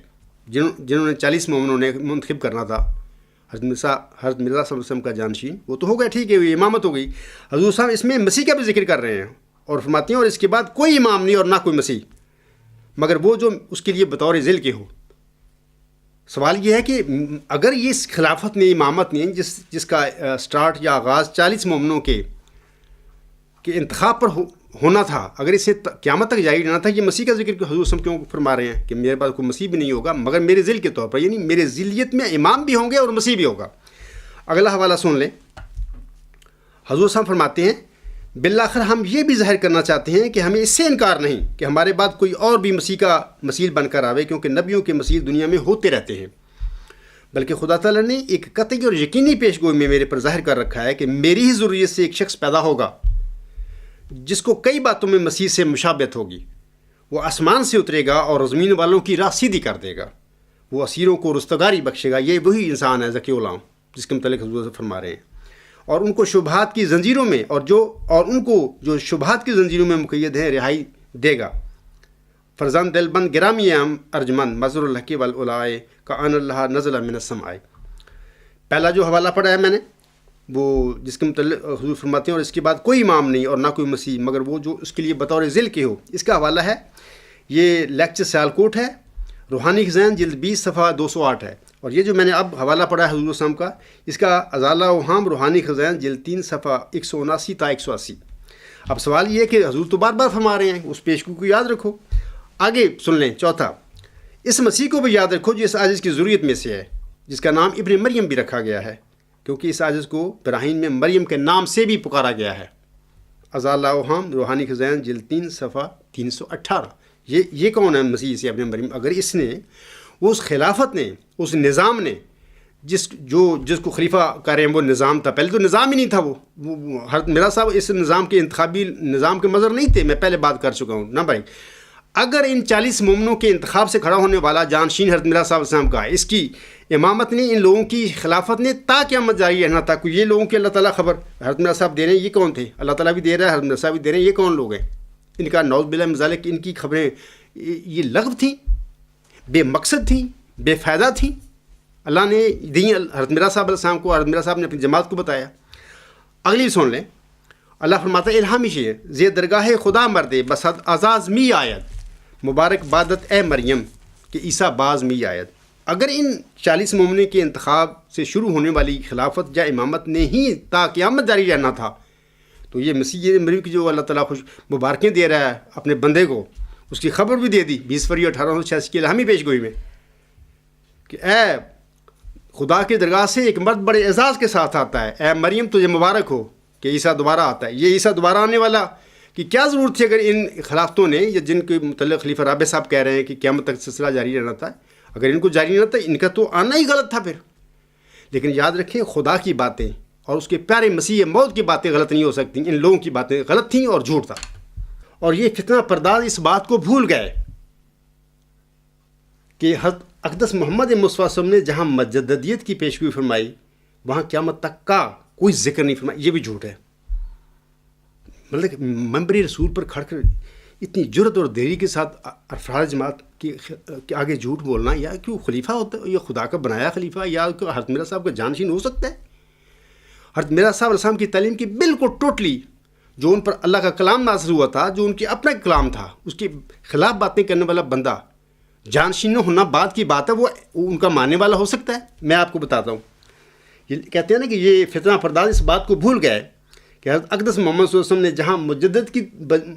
جنہوں نے 40 مومنوں نے منتخب کرنا تھا حضرت مرزا صلی اللہ علیہ وسلم کا جانشین، وہ تو ہو گیا، ٹھیک ہے، یہ امامت ہو گئی۔ حضور صاحب اس میں مسیح کا بھی ذکر کر رہے ہیں اور فرماتے ہیں اور اس کے بعد کوئی امام نہیں اور نہ کوئی مسیح مگر وہ جو اس کے لیے بطور ذل کے ہو۔ سوال یہ ہے کہ اگر یہ خلافت نے امامت نے جس کا سٹارٹ یا آغاز 40 مومنوں کے انتخاب پر ہونا تھا، اگر اسے قیامت تک جاری رہنا تھا، یہ مسیح کا ذکر حضور صلی اللہ علیہ وسلم کیوں فرما رہے ہیں کہ میرے پاس کوئی مسیح بھی نہیں ہوگا مگر میرے ذل کے طور پر، یعنی میرے ذلیت میں امام بھی ہوں گے اور مسیح بھی ہوگا۔ اگلا حوالہ سن لیں۔ حضور صاحب فرماتے ہیں بالآخر ہم یہ بھی ظاہر کرنا چاہتے ہیں کہ ہمیں اس سے انکار نہیں کہ ہمارے بعد کوئی اور بھی مسیح کا مسیح بن کر آوے، کیونکہ نبیوں کے مسیح دنیا میں ہوتے رہتے ہیں، بلکہ خدا تعالیٰ نے ایک قطعی اور یقینی پیشگوئی میں میرے پر ظاہر کر رکھا ہے کہ میری ہی ضروریت سے ایک شخص پیدا ہوگا جس کو کئی باتوں میں مسیح سے مشابہت ہوگی۔ وہ آسمان سے اترے گا اور زمین والوں کی راہ سیدھی کر دے گا، وہ اسیروں کو رستگاری بخشے گا۔ یہ وہی انسان ہے ذکی غلام جس کے متعلق حضور فرما رہے ہیں، اور ان کو شبہات کی زنجیروں میں اور ان کو جو شبہات کی زنجیروں میں مقید ہیں رہائی دے گا۔ فرزند دل بند گرامی ارجمند مظہر الحق والعلائے کا ان اللہ نزل من السماء۔ پہلا جو حوالہ پڑھا ہے میں نے وہ جس کے متعلق حضور فرماتے ہیں اور اس کے بعد کوئی امام نہیں اور نہ کوئی مسیح مگر وہ جو اس کے لیے بطور ذل کے ہو، اس کا حوالہ ہے، یہ لیکچر سیالکوٹ ہے، روحانی خزائن جلد 20 صفحہ 208 ہے، اور یہ جو میں نے اب حوالہ پڑھا ہے حضور السلام کا، اس کا ازالہ اوہام روحانی خزائن جلد 3 صفحہ 179 تا 180۔ اب سوال یہ ہے کہ حضور تو بار بار فرما رہے ہیں، اس پیشگوئی کو یاد رکھو۔ آگے سن لیں۔ چوتھا، اس مسیح کو بھی یاد رکھو جو اس عاجز کی ضروریت میں سے ہے، جس کا نام ابن مریم بھی رکھا گیا ہے، کیونکہ اس عاجز کو براہین میں مریم کے نام سے بھی پکارا گیا ہے۔ ازالہ اوہام روحانی خزائن جلد 3 صفحہ 318۔ یہ کون ہے مسیح سے ابن مریم؟ اگر اس نے اس خلافت نے اس نظام نے جس کو خلیفہ کہہ رہے ہیں وہ نظام تھا، پہلے تو نظام ہی نہیں تھا، وہ حضرت مرزا صاحب اس نظام کے انتخابی نظام کے مظہر نہیں تھے، میں پہلے بات کر چکا ہوں نا بھائی۔ اگر ان 40 مومنوں کے انتخاب سے کھڑا ہونے والا جانشین حضرت مرزا صاحب السلام کا، اس کی امامت نے، ان لوگوں کی خلافت نے تا قیامت جاری رہنا تھا۔ کوئی یہ لوگوں کی اللہ تعالیٰ خبر حضرت مرزا صاحب دے رہے ہیں، یہ کون تھے؟ اللہ تعالیٰ بھی دے رہا ہے، حضرت مرزا صاحب بھی دے رہے ہیں، یہ کون لوگ ہیں؟ ان کا نعوذ باللہ من ذالک ان کی خبریں یہ لغو تھیں، بے مقصد تھیں، بے فائدہ تھیں، اللہ نے دی حضرت مرزا صاحب علیہ السلام کو، حضرت مرزا صاحب نے اپنی جماعت کو بتایا۔ اگلی سن لیں، اللہ فرماتا ہے الہامی شیئر زی درگاہ خدا مردے بسد اعزاز می آید مبارک بادت اے مریم کہ عیسیٰ باز می آید۔ اگر ان 40 مومنین کے انتخاب سے شروع ہونے والی خلافت یا امامت نے ہی تا قیامت جاری رہنا تھا تو یہ مسیح مریم کی جو اللہ تعالیٰ خوش مبارکیں دے رہا ہے اپنے بندے کو، اس کی خبر بھی دے دی 20 فروری 1886 کی الہامی پیش گوئی میں کہ اے خدا کی درگاہ سے ایک مرد بڑے اعزاز کے ساتھ آتا ہے، اے مریم تجھے مبارک ہو کہ عیسیٰ دوبارہ آتا ہے۔ یہ عیسیٰ دوبارہ آنے والا کی کیا ضرورت تھی اگر ان خلافتوں نے، یا جن کے متعلق خلیفہ رابع صاحب کہہ رہے ہیں کہ قیامت تک سلسلہ جاری رہنا تھا، اگر ان کو جاری رہنا تھا ان کا تو آنا ہی غلط تھا پھر۔ لیکن یاد رکھیں خدا کی باتیں اور اس کے پیارے مسیح موت کی باتیں غلط نہیں ہو سکتی، ان لوگوں کی باتیں غلط تھیں اور جھوٹ تھا۔ اور یہ فتنہ پرداز اس بات کو بھول گئے کہ حضرت اقدس محمد مصطفیٰ صلی اللہ علیہ وسلم نے جہاں مجددیت کی پیشگوئی فرمائی وہاں قیامت تک کا کوئی ذکر نہیں فرمایا، یہ بھی جھوٹ ہے۔ مطلب کہ منبر رسول پر کھڑ کر اتنی جرت اور دیری کے ساتھ افراد جماعت کے آگے جھوٹ بولنا، یا کیوں خلیفہ ہوتا ہے، یا خدا کا بنایا خلیفہ، یا حضرت مرزا صاحب کا جانشین ہو سکتا ہے؟ حضرت مرزا صاحب علیہ السلام کی تعلیم کی بالکل ٹوٹلی جو ان پر اللہ کا کلام نازل ہوا تھا، جو ان کی اپنا کلام تھا، اس کے خلاف باتیں کرنے والا بندہ جانشین ہونا بعد کی بات ہے، وہ ان کا ماننے والا ہو سکتا ہے؟ میں آپ کو بتاتا ہوں، یہ کہتے ہیں نا کہ یہ فتنہ پرداز اس بات کو بھول گئے کہ حضرت اقدس محمد صلی اللہ علیہ وسلم نے جہاں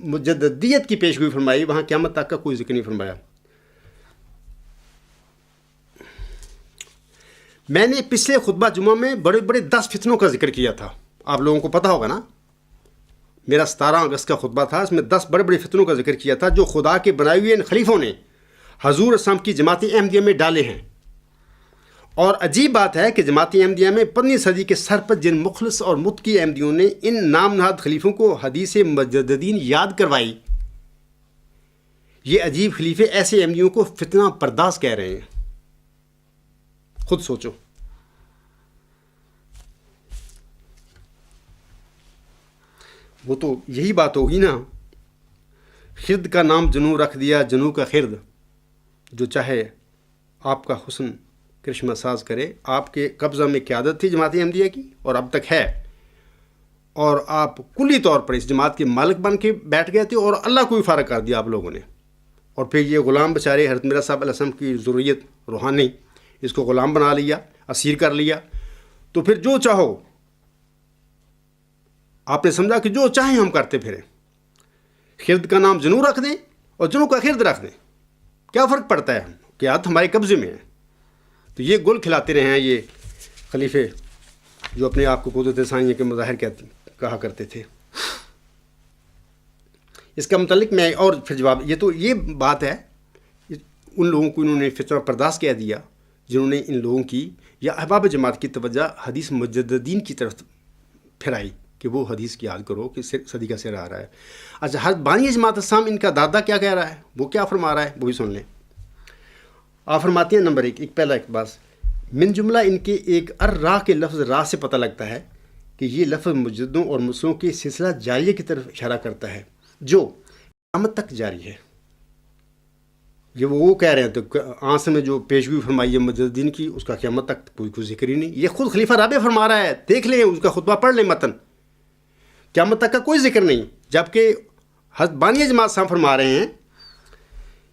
مجددیت کی پیشگوئی فرمائی وہاں قیامت تک کا کوئی ذکر نہیں فرمایا۔ میں نے پچھلے خطبہ جمعہ میں بڑے بڑے 10 فتنوں کا ذکر کیا تھا، آپ لوگوں کو پتہ ہوگا نا، میرا 17 اگست کا خطبہ تھا، اس میں 10 بڑے بڑے فتنوں کا ذکر کیا تھا جو خدا کے بنائے ہوئے ان خلیفوں نے حضور اسلام کی جماعت احمدیہ میں ڈالے ہیں۔ اور عجیب بات ہے کہ جماعت احمدیہ میں 15ویں صدی کے سر پر جن مخلص اور متقی احمدیوں نے ان نام نہاد خلیفوں کو حدیث مجددین یاد کروائی، یہ عجیب خلیفے ایسے احمدیوں کو فتنہ پرداز کہہ رہے ہیں۔ خود سوچو۔ وہ تو یہی بات ہوگی نا، خرد کا نام جنو رکھ دیا جنو کا خرد، جو چاہے آپ کا حسن کرشمہ ساز کرے۔ آپ کے قبضہ میں قیادت تھی جماعت احمدیہ کی اور اب تک ہے، اور آپ کلی طور پر اس جماعت کے مالک بن کے بیٹھ گئے تھے اور اللہ کو بھی فارغ کر دیا آپ لوگوں نے۔ اور پھر یہ غلام بیچارے حضرت مرزا صاحب علیہ السلام کی ضروریت روحانی، اس کو غلام بنا لیا، اسیر کر لیا، تو پھر جو چاہو آپ نے سمجھا کہ جو چاہیں ہم کرتے پھریں، خرد کا نام جنو رکھ دیں اور جنو کا خرد رکھ دیں، کیا فرق پڑتا ہے؟ قیادت ہمارے قبضے میں ہے۔ تو یہ گل کھلاتے رہے ہیں یہ خلیفے جو اپنے آپ کو قدرت ثانیہ کے مظاہر کہا کرتے تھے۔ اس کا متعلق میں اور پھر جواب، یہ بات ہے ان لوگوں کو انہوں نے فتنہ پرداز کہہ دیا جنہوں نے ان لوگوں کی یا احباب جماعت کی توجہ حدیث مجددین کی طرف پھرائی کہ وہ حدیث کی یاد کرو کہ صدی کا سر آ رہا ہے۔ اچھا، حضرت بانی جماعت اسلام ان کا دادا کیا کہہ رہا ہے، وہ کیا فرما رہا ہے، وہ بھی سن لیں۔ آپ فرماتے ہیں نمبر 1 پہلا اقتباس، من جملہ ان کے ایک راہ کے لفظ راہ سے پتہ لگتا ہے کہ یہ لفظ مجددوں اور مسلموں کے سلسلہ جاریہ کی طرف اشارہ کرتا ہے جو قیامت تک جاری ہے۔ یہ وہ کہہ رہے ہیں تو آنس میں جو پیشگوئی فرمائی ہے مجددین کی، اس کا قیامت تک کوئی ذکر ہی نہیں۔ یہ خود خلیفہ رابع فرما رہا ہے، دیکھ لیں اس کا خطبہ پڑھ لیں متن، قیامت تک کا کوئی ذکر نہیں۔ جبکہ حضرت بانی جماعت صاحب فرما رہے ہیں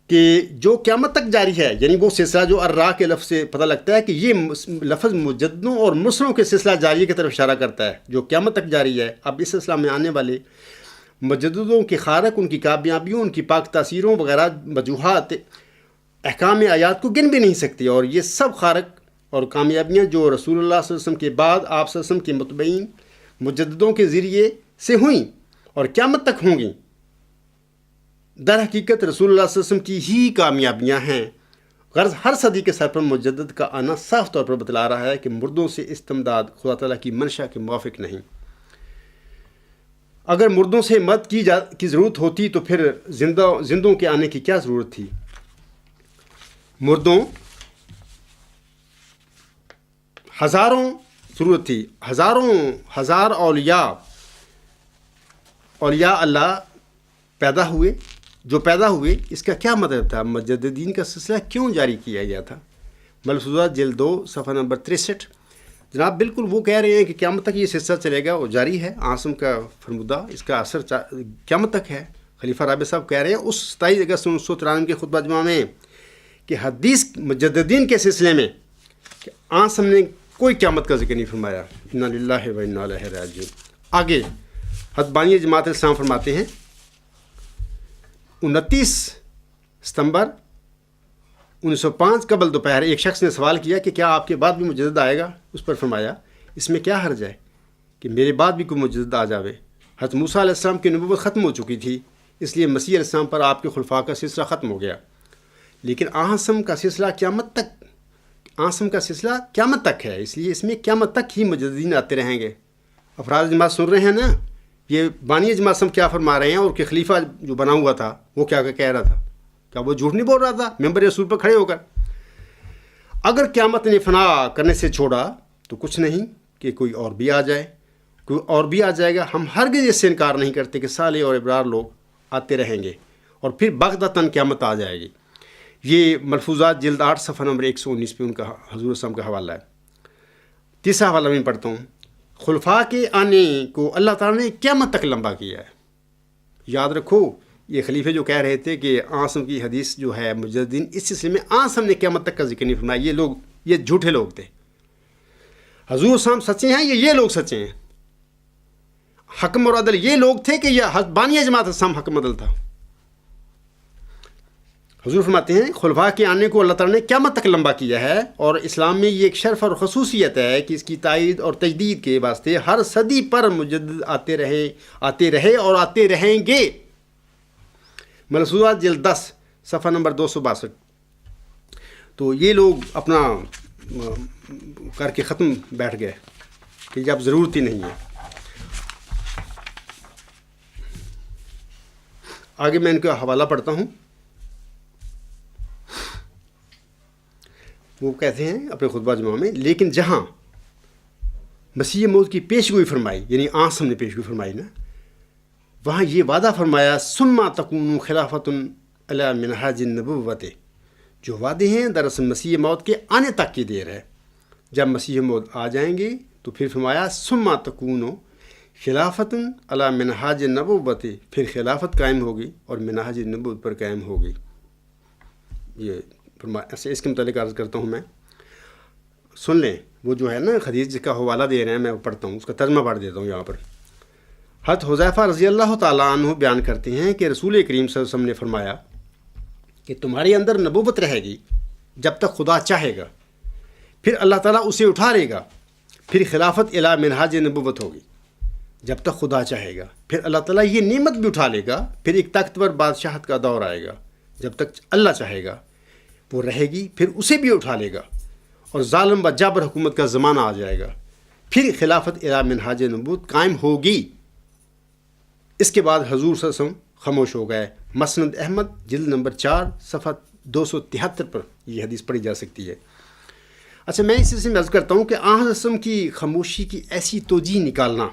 کہ جو قیامت تک جاری ہے، یعنی وہ سلسلہ جو الراہ کے لفظ سے پتہ لگتا ہے کہ یہ لفظ مجددوں اور مسلموں کے سلسلہ جاریہ کی طرف اشارہ کرتا ہے جو قیامت تک جاری ہے۔ اب اس سلسلہ میں آنے والے مجددوں کی خارق، ان کی کامیابیوں، ان کی پاک تاثیروں وغیرہ وجوہات احکام آیات کو گن بھی نہیں سکتی، اور یہ سب خارق اور کامیابیاں جو رسول اللہ صلی اللہ علیہ وسلم کے بعد آپ صلی اللہ علیہ وسلم کے متبعین مجددوں کے ذریعے سے ہوئیں اور قیامت تک ہوں گی، در حقیقت رسول اللہ صلی اللہ علیہ وسلم کی ہی کامیابیاں ہیں۔ غرض ہر صدی کے سر پر مجدد کا آنا صاف طور پر بتلا رہا ہے کہ مردوں سے استمداد خدا تعالیٰ کی منشا کے موافق نہیں۔ اگر مردوں سے مدد کی ضرورت ہوتی تو پھر زندوں کے آنے کی کیا ضرورت تھی؟ مردوں ہزاروں ضرورت تھی، ہزار اولیاء اللہ پیدا ہوئے اس کا کیا مطلب تھا؟ مجددین کا سلسلہ کیوں جاری کیا گیا تھا؟ ملفوظات جلد 2 صفحہ نمبر 63۔ جناب بالکل وہ کہہ رہے ہیں کہ قیامت تک یہ سلسلہ چلے گا، وہ جاری ہے۔ عاصم کا فرمودہ اس کا اثر قیامت تک ہے۔ خلیفہ رابع صاحب کہہ رہے ہیں اس 27 اگست 1993 کے خطبہ جمعہ میں کہ حدیث مجددین کے سلسلے میں کہ عاصم نے کوئی قیامت کا ذکر نہیں فرمایا۔ انا للہ و انا الیہ راجعون۔ آگے حضرت بانی جماعت اسلام فرماتے ہیں 29 ستمبر 1905 قبل دوپہر ایک شخص نے سوال کیا کہ کیا آپ کے بعد بھی مجدد آئے گا؟ اس پر فرمایا اس میں کیا حرج ہے کہ میرے بعد بھی کوئی مجدد آ جاوے۔ حضرت موسیٰ علیہ السلام کی نبوت ختم ہو چکی تھی، اس لیے مسیح علیہ السلام پر آپ کے خلفاء کا سلسلہ ختم ہو گیا، لیکن عاصم کا سلسلہ قیامت تک ہے، اس لیے اس میں قیامت تک ہی مجددین آتے رہیں گے۔ افراد جماعت سن رہے ہیں نا، یہ بانی جماعت سم کیا فرما رہے ہیں، اور کہ خلیفہ جو بنا ہوا تھا وہ کیا کہہ رہا تھا؟ کیا وہ جھوٹ نہیں بول رہا تھا ممبر رسول پر کھڑے ہو کر؟ اگر قیامت نے فنا کرنے سے چھوڑا تو کچھ نہیں کہ کوئی اور بھی آ جائے گا۔ ہم ہرگز اس سے انکار نہیں کرتے کہ صالح اور ابرار لوگ آتے رہیں گے اور پھر بغتتاً قیامت آ جائے گی۔ یہ ملفوظات جلد 8 صفحہ نمبر 119 پہ ان کا حضور السلام کا حوالہ ہے۔ تیسرا حوالہ میں پڑھتا ہوں۔ خلفاء کے آنے کو اللہ تعالیٰ نے قیامت تک لمبا کیا ہے۔ یاد رکھو یہ خلیفے جو کہہ رہے تھے کہ عاصم کی حدیث جو ہے مجددین، اس سلسلے میں عاصم نے قیامت تک کا ذکر نہیں فرمایا۔ یہ جھوٹے لوگ تھے۔ حضور السلام سچے ہیں، یہ لوگ سچے ہیں۔ حکم اور عدل یہ لوگ تھے کہ یہ بانی جماعت اسلام حکم عدل تھا۔ حضور فرماتے ہیں خلفاء کے آنے کو اللہ تعالیٰ نے قیامت تک لمبا کیا ہے، اور اسلام میں یہ ایک شرف اور خصوصیت ہے کہ اس کی تائید اور تجدید کے واسطے ہر صدی پر مجدد آتے رہے اور آتے رہیں گے۔ ملفوظات جلد 10 صفحہ نمبر 262۔ تو یہ لوگ اپنا کر کے ختم بیٹھ گئے کہ اب ضرورت ہی نہیں ہے۔ آگے میں ان کا حوالہ پڑھتا ہوں۔ وہ کہتے ہیں اپنے خطبہ جمعہ میں، لیکن جہاں مسیح موعود کی پیشگوئی فرمائی، یعنی عاصم نے پیشگوئی فرمائی نا، وہاں یہ وعدہ فرمایا ثم تکون خلافۃ علی منہاج النبوۃ۔ جو وعدے ہیں دراصل مسیح موعود کے آنے تک کی دیر ہے۔ جب مسیح موعود آ جائیں گے تو پھر فرمایا ثم تکون خلافۃ علی منہاج النبوۃ، پھر خلافت قائم ہوگی اور منہاج النبوت پر قائم ہوگی۔ یہ اس کے متعلق عرض کرتا ہوں، میں سن لیں۔ وہ جو ہے نا حدیث جس کا حوالہ دے رہے ہیں، میں وہ پڑھتا ہوں، اس کا ترجمہ پڑھ دیتا ہوں یہاں پر۔ حضرت حذیفہ رضی اللہ تعالیٰ عنہ بیان کرتے ہیں کہ رسول کریم صلی اللہ علیہ وسلم نے فرمایا کہ تمہارے اندر نبوت رہے گی جب تک خدا چاہے گا، پھر اللہ تعالیٰ اسے اٹھا لے گا، پھر خلافت الی منہاج نبوت ہوگی جب تک خدا چاہے گا، پھر اللہ تعالیٰ یہ نعمت بھی اٹھا لے گا، پھر ایک طاقتور بادشاہت کا دور آئے گا جب تک اللہ چاہے گا، وہ رہے گی، پھر اسے بھی اٹھا لے گا، اور ظالم و جابر حکومت کا زمانہ آ جائے گا، پھر خلافت الی منہاج نبوت قائم ہوگی۔ اس کے بعد حضور صلی اللہ علیہ وسلم خاموش ہو گئے۔ مسند احمد جلد نمبر 4 صفحہ 273 پر یہ حدیث پڑھی جا سکتی ہے۔ اچھا، میں اس سلسلے میں عرض کرتا ہوں کہ آن حضرت وسلم کی خاموشی کی ایسی توجیہ نکالنا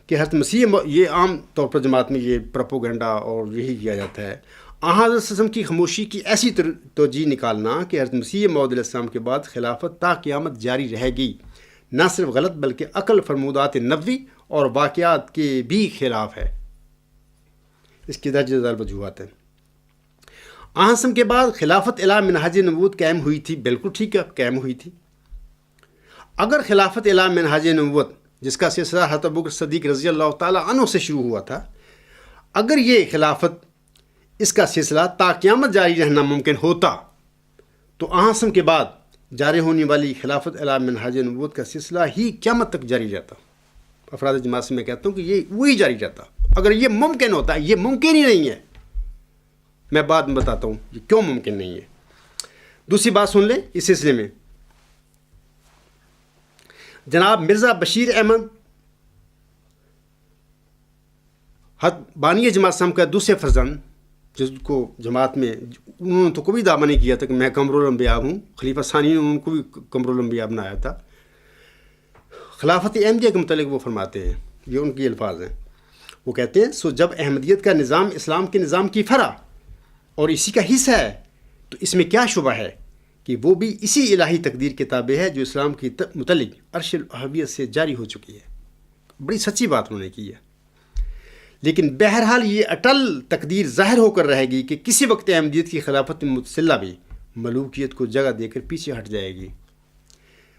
کہ حضرت مسیح، یہ عام طور پر جماعت میں یہ پروپوگنڈا اور یہی کیا جاتا ہے، آن حضرت وسلم کی خاموشی کی ایسی توجیہ نکالنا کہ حضرت مسیح موعود علیہ السلام کے بعد خلافت تا قیامت جاری رہے گی، نہ صرف غلط بلکہ عقل فرمودات نبوی اور واقعات کے بھی خلاف ہے۔ اس کی درجہ ذیل وجوہات ہیں۔ آن کے بعد خلافت الی منہاج نبوت قائم ہوئی تھی، بالکل ٹھیک ہے، قائم ہوئی تھی۔ اگر خلافت الی منہاج نبوت، جس کا سلسلہ حضرت ابوبکر صدیق رضی اللہ تعالیٰ عنہ سے شروع ہوا تھا، اگر یہ خلافت، اس کا سلسلہ تا قیامت جاری رہنا ممکن ہوتا تو آن کے بعد جاری ہونے والی خلافت الی منہاج نبوت کا سلسلہ ہی قیامت تک جاری رہتا۔ افراد جماعت سے میں کہتا ہوں کہ یہ وہی جاری رہتا اگر یہ ممکن ہوتا۔ یہ ممکن ہی نہیں ہے، میں بعد میں بتاتا ہوں یہ کیوں ممکن نہیں ہے۔ دوسری بات سن لیں اس سلسلے میں، جناب مرزا بشیر احمد بانی جماعت اسلام کا دوسرے فرزند، جس کو جماعت میں انہوں نے تو کبھی دعویٰ نہیں کیا تھا کہ میں قمر الانبیاء ہوں، خلیفہ ثانی نے ان کو بھی قمر الانبیاء بنایا تھا۔ خلافت احمدیہ کے متعلق وہ فرماتے ہیں، یہ ان کی الفاظ ہیں، وہ کہتے ہیں سو جب احمدیت کا نظام اسلام کے نظام کی فرع اور اسی کا حصہ ہے تو اس میں کیا شبہ ہے کہ وہ بھی اسی الہی تقدیر کے تابع ہے جو اسلام کی متعلق عرش الوہیت سے جاری ہو چکی ہے۔ بڑی سچی بات انہوں نے کی ہے، لیکن بہرحال یہ اٹل تقدیر ظاہر ہو کر رہے گی کہ کسی وقت احمدیت کی خلافت متصلہ بھی ملوکیت کو جگہ دے کر پیچھے ہٹ جائے گی۔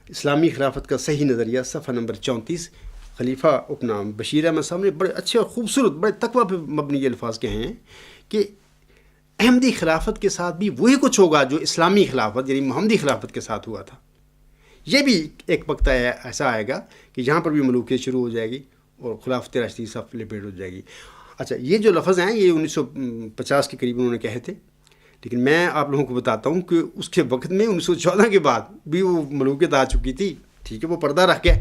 اسلامی خلافت کا صحیح نظریہ صفحہ نمبر 34 خلیفہ اپنام بشیر احمد صاحب نے بڑے اچھے اور خوبصورت بڑے تقویٰ پہ مبنی یہ الفاظ کہے ہیں کہ احمدی خلافت کے ساتھ بھی وہی کچھ ہوگا جو اسلامی خلافت یعنی محمدی خلافت کے ساتھ ہوا تھا۔ یہ بھی ایک وقت ایسا آئے گا کہ جہاں پر بھی ملوکیت شروع ہو جائے گی اور خلافت راشدی صف لپیٹ ہو جائے گی۔ اچھا، یہ جو لفظ ہیں یہ 1950 کے قریب انہوں نے کہے تھے، لیکن میں آپ لوگوں کو بتاتا ہوں کہ اس کے وقت میں 1914 کے بعد بھی وہ ملوکیت آ چکی تھی۔ ٹھیک ہے، وہ پردہ رکھ گیا،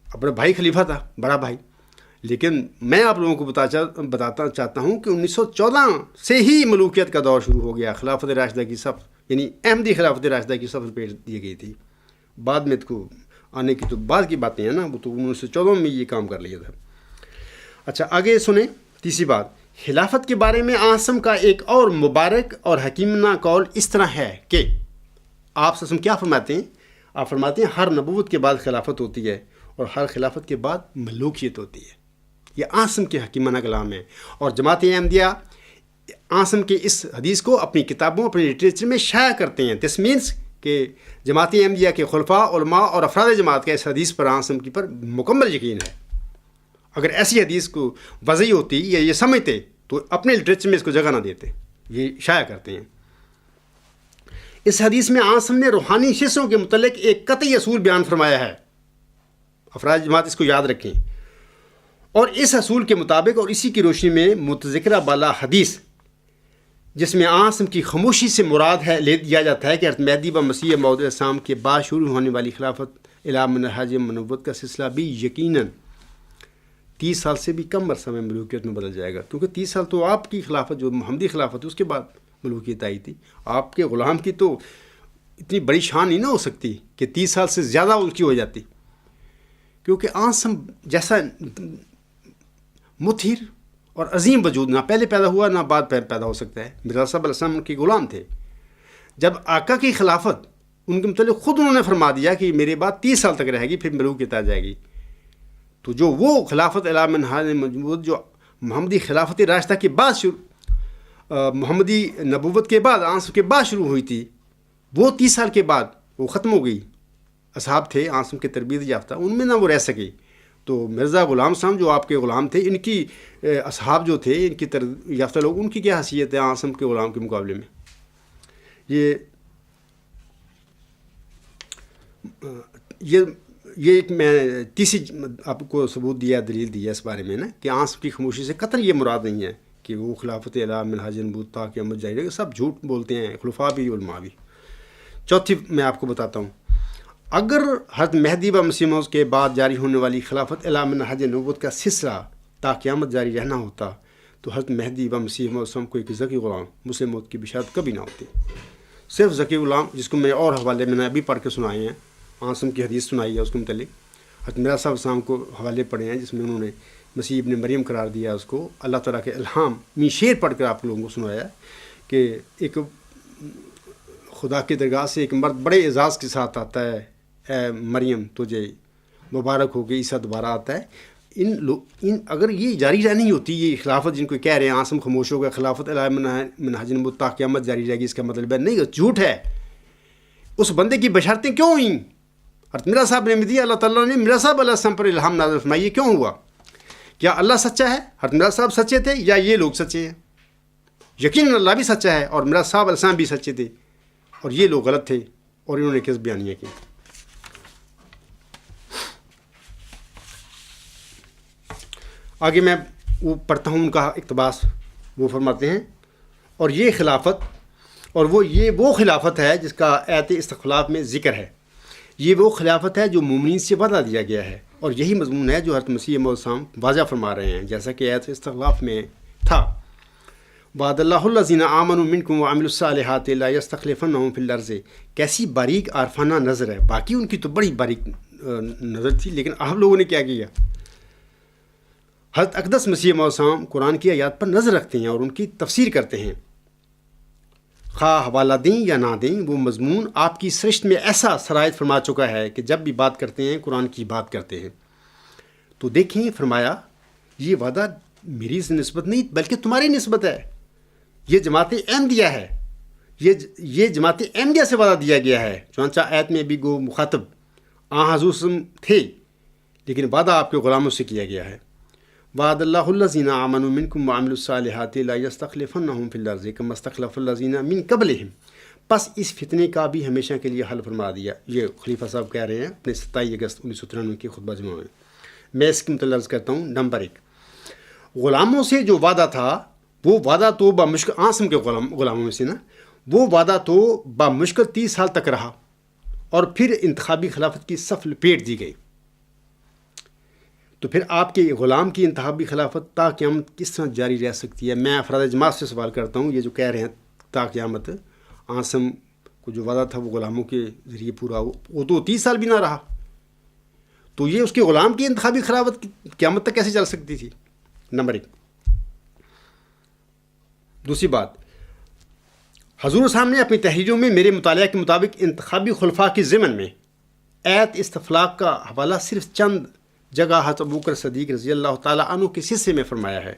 اپنا بھائی خلیفہ تھا، بڑا بھائی، لیکن میں آپ لوگوں کو بتاتا چاہتا ہوں کہ 1914 سے ہی ملوکیت کا دور شروع ہو گیا۔ خلافت راشدہ کی صف یعنی احمدی خلافت راشدہ کی صف لپیٹ دی گئی تھی۔ بعد میں کو آنے کی تو بعد کی باتیں ہیں نا، وہ تو 1914 میں یہ کام کر لیا تھا۔ اچھا آگے سنیں، تیسری بات، خلافت کے بارے میں عاصم کا ایک اور مبارک اور حکیمانہ قول اس طرح ہے کہ آپ وسلم کیا فرماتے ہیں؟ آپ فرماتے ہیں ہر نبوت کے بعد خلافت ہوتی ہے اور ہر خلافت کے بعد ملوکیت ہوتی ہے۔ یہ عاصم کے حکیمانہ کلام ہے، اور جماعت احمدیہ عاصم کے اس حدیث کو اپنی کتابوں اپنے لٹریچر میں شائع کرتے ہیں۔ دس مینس کہ جماعت احمدیہ کے خلفاء، علماء اور افراد جماعت کا اس حدیث پر عاصم کی پر مکمل یقین ہے۔ اگر ایسی حدیث کو وضعی ہوتی یا یہ سمجھتے تو اپنے لٹریچر میں اس کو جگہ نہ دیتے، یہ شائع کرتے ہیں۔ اس حدیث میں عاصم نے روحانی شخصوں کے متعلق ایک قطعی اصول بیان فرمایا ہے، افراد جماعت اس کو یاد رکھیں، اور اس اصول کے مطابق اور اسی کی روشنی میں متذکرہ بالا حدیث جس میں عاصم کی خاموشی سے مراد ہے لے دیا جاتا ہے کہ حضرت مہدی و مسیح موعود السلام کے بعد شروع ہونے والی خلافت الی منہاج نبوت کا سلسلہ بھی یقیناً 30 سال سے بھی کم عرصہ میں ملوکیت میں بدل جائے گا، کیونکہ 30 سال تو آپ کی خلافت جو محمدی خلافت ہے اس کے بعد ملوکیت آئی تھی۔ آپ کے غلام کی تو اتنی بڑی شان نہیں نہ ہو سکتی کہ 30 سال سے زیادہ ان کی ہو جاتی، کیونکہ عاصم جیسا مطہر اور عظیم وجود نہ پہلے پیدا ہوا نہ بعد پیدا ہو سکتا ہے۔ مرزا صاحب علیہ السلام ان کے غلام تھے۔ جب آقا کی خلافت ان کے متعلق خود انہوں نے فرما دیا کہ میرے بعد 30 سال تک رہے گی پھر ملوکیت آ جائے گی، تو جو وہ خلافت الی منہاج نبوت جو محمدی خلافت راشدہ کے بعد محمدی نبوت کے بعد عاصم کے بعد شروع ہوئی تھی، وہ 30 سال کے بعد وہ ختم ہو گئی۔ اصحاب تھے عاصم کے تربیت یافتہ، ان میں نہ وہ رہ سکے، تو مرزا غلام صاحب جو آپ کے غلام تھے، ان کی اصحاب جو تھے ان کی تربیت یافتہ لوگ، ان کی کیا حیثیت ہے عاصم کے غلام کے مقابلے میں؟ یہ ایک میں تیسری آپ کو ثبوت دیا، دلیل دیا اس بارے میں نا کہ عاصم کی خاموشی سے قطعاً یہ مراد نہیں ہے کہ وہ خلافت الی منہاج نبوت تا قیامت جاری رہے، سب جھوٹ بولتے ہیں، خلفاء بھی علماء بھی۔ چوتھی میں آپ کو بتاتا ہوں، اگر حضرت مہدی و مسیح موعود کے بعد جاری ہونے والی خلافت الی منہاج نبوت کا سلسلہ تا قیامت جاری رہنا ہوتا تو حضرت مہدی و مسیح موعود کو ایک ذکی غلام مسلم موت کی بشارت کبھی نہ ہوتی۔ صرف ذکی غلام، جس کو میں اور حوالے میں نے ابھی پڑھ کے سنائے ہیں، عاصم کی حدیث سنائی ہے اس کے متعلق، حضرت مرزا صاحب السلام کو حوالے پڑھے ہیں جس میں انہوں نے مسیح ابن مریم قرار دیا اس کو، اللہ تعالیٰ کے الہام میں شعر پڑھ کر آپ لوگوں کو سنایا کہ ایک خدا کی درگاہ سے ایک مرد بڑے اعزاز کے ساتھ آتا ہے، اے مریم تجھے مبارک ہو کہ عیسیٰ دوبارہ آتا ہے۔ اگر یہ جاری رہنی ہوتی، یہ خلافت جن کو کہہ رہے ہیں عاصم خاموش ہو گیا، خلافت الی منہاج نبوت تا قیامت جاری رہے گی، اس کا مطلب ہے نہیں، جھوٹ ہے۔ اس بندے کی بشارتیں کیوں ہوئیں؟ حضرت مرزا صاحب نے دیا، اللہ تعالیٰ نے مرزا صاحب علیہ السلام پر الہام نازل فرمائی، یہ کیوں ہوا؟ کیا اللہ سچا ہے؟ حضرت مرزا صاحب سچے تھے یا یہ لوگ سچے ہیں؟ یقیناً اللہ بھی سچا ہے اور مرزا صاحب علیہ السلام بھی سچے تھے، اور یہ لوگ غلط تھے اور انہوں نے کس بیانیہ کی۔ آگے میں وہ پڑھتا ہوں ان کا اقتباس، وہ فرماتے ہیں، اور یہ خلافت اور وہ خلافت ہے جس کا آیت استخلاف میں ذکر ہے، یہ وہ خلافت ہے جو مومنین سے وعدہ دیا گیا ہے، اور یہی مضمون ہے جو حضرت مسیح موعود السلام واضح فرما رہے ہیں، جیسا کہ آیت استخلاف میں تھا، وعد اللہ الذین آمنوا منکم وعملوا الصالحات لا یستخلفنہم فی الارض۔ کیسی باریک عارفانہ نظر ہے، باقی ان کی تو بڑی باریک نظر تھی، لیکن آپ لوگوں نے کیا کیا؟ حضرت اقدس مسیح موسم قرآن کی آیات پر نظر رکھتے ہیں اور ان کی تفسیر کرتے ہیں. خواہ حوالہ دیں یا نہ دیں، وہ مضمون آپ کی سرشت میں ایسا سرایت فرما چکا ہے کہ جب بھی بات کرتے ہیں قرآن کی بات کرتے ہیں. تو دیکھیں، فرمایا یہ وعدہ میری نسبت نہیں بلکہ تمہاری نسبت ہے. یہ جماعت احمدیہ ہے، یہ جماعت احمدیہ سے وعدہ دیا گیا ہے. چنانچہ آیت میں بھی گو مخاطب حضور تھے، لیکن وعدہ آپ کے غلاموں سے کیا گیا ہے. وعد اللہ الذین آمنوا منکم وعملوا الصالحات لا یستخلفنہم فی الارض کما استخلف الذین من قبلہم. پس اس فتنے کا بھی ہمیشہ کے لیے حل فرما دیا. یہ خلیفہ صاحب کہہ رہے ہیں اپنے 27 اگست 1993 کی خطبہ جمعہ میں. میں اس کی متعلق عرض کرتا ہوں. نمبر 1، غلاموں سے جو وعدہ تھا وہ وعدہ تو بمشکل عاصم کے غلاموں میں سے نا، وہ وعدہ تو بمشکل 30 سال تک رہا اور پھر انتخابی خلافت کی صف لپیٹ دی گئی. تو پھر آپ کے غلام کی انتخابی خلافت تا قیامت کس طرح جاری رہ سکتی ہے؟ میں افراد جماعت سے سوال کرتا ہوں. یہ جو کہہ رہے ہیں تا قیامت، عاصم کو جو وعدہ تھا وہ غلاموں کے ذریعے پورا ہو، وہ تو 30 سال بھی نہ رہا. تو یہ اس کے غلام کی انتخابی خلافت قیامت تک کیسے چل سکتی تھی؟ نمبر 1. دوسری بات، حضور صاحب نے اپنی تحریروں میں میرے مطالعہ کے مطابق انتخابی خلفاء کے ضمن میں ایت استفلاق کا حوالہ صرف چند جگہ حضرت ابوبکر صدیق رضی اللہ تعالیٰ عنہ کے حصے میں فرمایا ہے،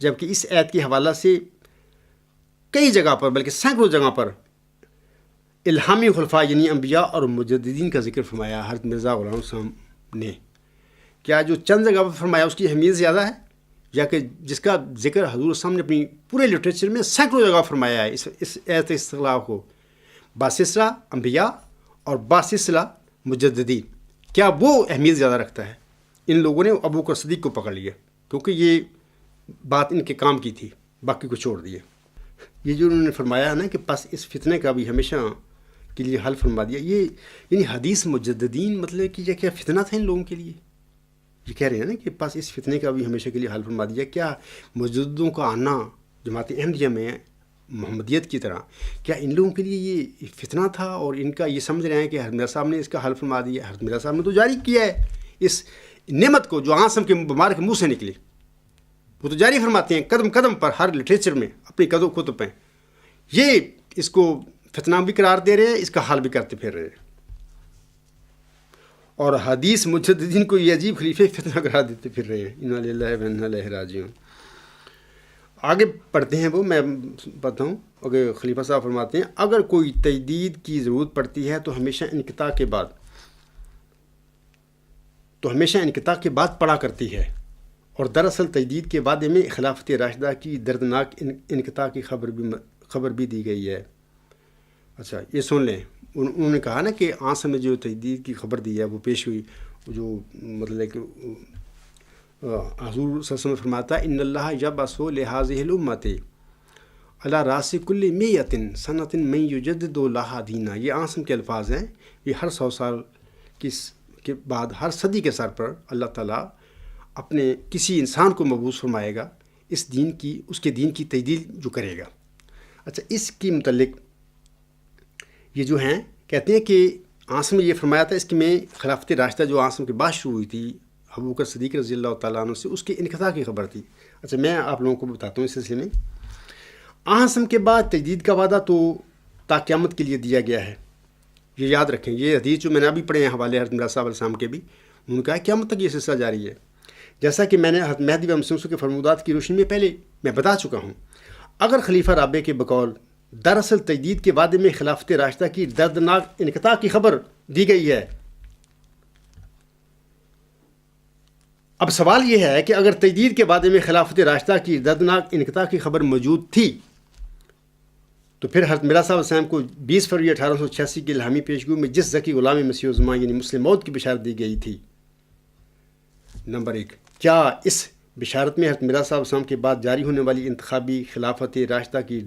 جبکہ اس ایت کے حوالہ سے کئی جگہ پر بلکہ سینکڑوں جگہ پر الہامی خلفاء یعنی انبیاء اور مجددین کا ذکر فرمایا حضرت مرزا غلام صاحب نے. کیا جو چند جگہ پر فرمایا اس کی اہمیت زیادہ ہے یا کہ جس کا ذکر حضور صاحب نے اپنی پورے لٹریچر میں سینکڑوں جگہ فرمایا ہے؟ اس ایت استخلاف کو باسلسلہ انبیاء اور باسلسلہ مجددین، کیا وہ اہمیت زیادہ رکھتا ہے؟ ان لوگوں نے ابوبکر صدیق کو پکڑ لیا کیونکہ یہ بات ان کے کام کی تھی، باقی کو چھوڑ دیے. یہ جو انہوں نے فرمایا ہے نا کہ پس اس فتنے کا بھی ہمیشہ کے لیے حل فرما دیا، یہ یعنی حدیث مجددین مطلب کہ یہ کیا فتنہ تھا ان لوگوں کے لیے؟ یہ کہہ رہے ہیں نا کہ پس اس فتنے کا بھی ہمیشہ کے لیے حل فرما دیا. کیا مجددوں کا آنا جماعت احمدیہ میں محمدیت کی طرح، کیا ان لوگوں کے لیے یہ فتنہ تھا اور ان کا یہ سمجھ رہے ہیں کہ حضرت مرزا صاحب نے اس کا حل فرما دیا؟ حضرت مرزا صاحب نے تو جاری کیا ہے اس نعمت کو جو عاصم کے مبارک کے منہ سے نکلی، وہ تو جاری فرماتے ہیں قدم قدم پر ہر لٹریچر میں اپنی کتب پہ. یہ اس کو فتنہ بھی قرار دے رہے ہیں، اس کا حل بھی کرتے پھر رہے ہیں. اور حدیث مجددین کو یہ عجیب خلیفے فتنہ قرار دیتے پھر رہے ہیں. انا للہ و انا الیہ راجعون. آگے پڑھتے ہیں وہ میں پڑھتا ہوں. اگر خلیفہ صاحب فرماتے ہیں اگر کوئی تجدید کی ضرورت پڑتی ہے تو ہمیشہ انقطاع کے بعد پڑا کرتی ہے، اور دراصل تجدید کے وعدے میں خلافت راشدہ کی دردناک انقطاع کی خبر بھی دی گئی ہے. اچھا یہ سن لیں، انہوں نے کہا نا کہ عاصم میں جو تجدید کی خبر دی ہے وہ پیش ہوئی، جو مطلب کہ حضور صلی اللہ علیہ وسلم فرماتا ہے ان اللہ یبعث لہذہ الامۃ علی راس کل میۃ سنۃ من یجدد لہا دینا. یہ عاصم کے الفاظ ہیں. یہ ہر 100 سال کے بعد ہر صدی کے سر پر اللہ تعالیٰ اپنے کسی انسان کو مبعوث فرمائے گا اس کے دین کی تجدید جو کرے گا. اچھا اس کی متعلق یہ جو ہیں کہتے ہیں کہ عاصم نے یہ فرمایا تھا، اس کی میں خلافت راشدہ جو عاصم کے بعد شروع ہوئی تھی ابوبکر صدیق رضی اللہ تعالیٰ عنہ سے، اس کی انقطاع کی خبر تھی. اچھا میں آپ لوگوں کو بتاتا ہوں اس سلسلے میں. عاصم کے بعد تجدید کا وعدہ تو تا قیامت کے لیے دیا گیا ہے. یہ یاد رکھیں، یہ حدیث جو میں نے ابھی پڑھے ہیں حوالے حضرت مرزا صاحب علیہ السلام کے بھی، انہوں نے کہا قیامت تک یہ سلسلہ جاری ہے. جیسا کہ میں نے حضرت مہدی و مسیح کے فرمودات کی روشنی میں پہلے میں بتا چکا ہوں، اگر خلیفہ رابع کے بقول دراصل تجدید کے وعدے میں خلافت راشدہ کی دردناک انقطاع کی خبر دی گئی ہے. اب سوال یہ ہے کہ اگر تجدید کے وعدے میں خلافت راشدہ کی دردناک انقطاع کی خبر موجود تھی تو پھر حضرت مرزا صاحب السلام کو 20 فروری 1886 کی الہامی پیشگو میں جس ذکی غلام مسیح الزمان یعنی مسلم موعود کی بشارت دی گئی تھی. نمبر 1، کیا اس بشارت میں حضرت مرزا صاحب السلام کے بعد جاری ہونے والی انتخابی خلافت راشدہ کی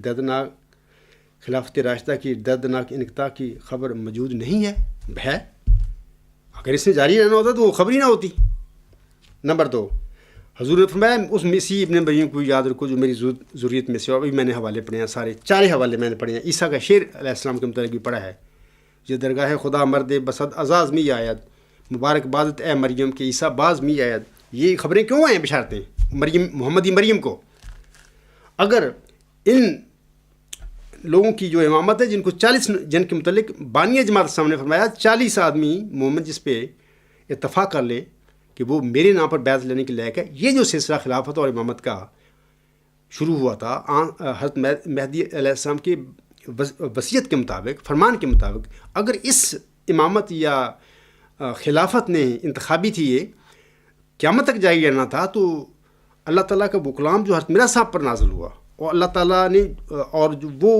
دردناک انقطاع کی خبر موجود نہیں ہے؟ اگر اس نے جاری رہنا ہوتا تو وہ خبر ہی نہ ہوتی. نمبر 2، حضور نے فرمایا اس مسیح ابن مریم کو یاد رکھو جو میری ذریت میں سے، اور ابھی میں نے حوالے پڑھے ہیں، سارے 4 حوالے میں نے پڑھے ہیں. عیسیٰ کا شعر علیہ السلام کے متعلق بھی پڑھا ہے، یہ درگاہ خدا مرد بسد ازاز می آید، مبارک بادت اے مریم کے عیسیٰ باز می آید، یہ خبریں کیوں آئیں بشارتیں محمدی مریم کو؟ اگر ان لوگوں کی جو امامت ہے جن کو 40 جن کے متعلق بانیہ جماعت سامنے فرمایا 40 آدمی مومن جس پہ اتفاق کر لیں کہ وہ میرے نام پر بیعت لینے کے لائق ہے، یہ جو سلسلہ خلافت اور امامت کا شروع ہوا تھا حضرت مہدی علیہ السلام کی وصیت کے مطابق، فرمان کے مطابق، اگر اس امامت یا خلافت نے انتخابی تھی یہ قیامت تک جاری رہنا تھا، تو اللہ تعالیٰ کا وہ کلام جو حضرت مرزا صاحب پر نازل ہوا، اور اللہ تعالیٰ نے اور جو وہ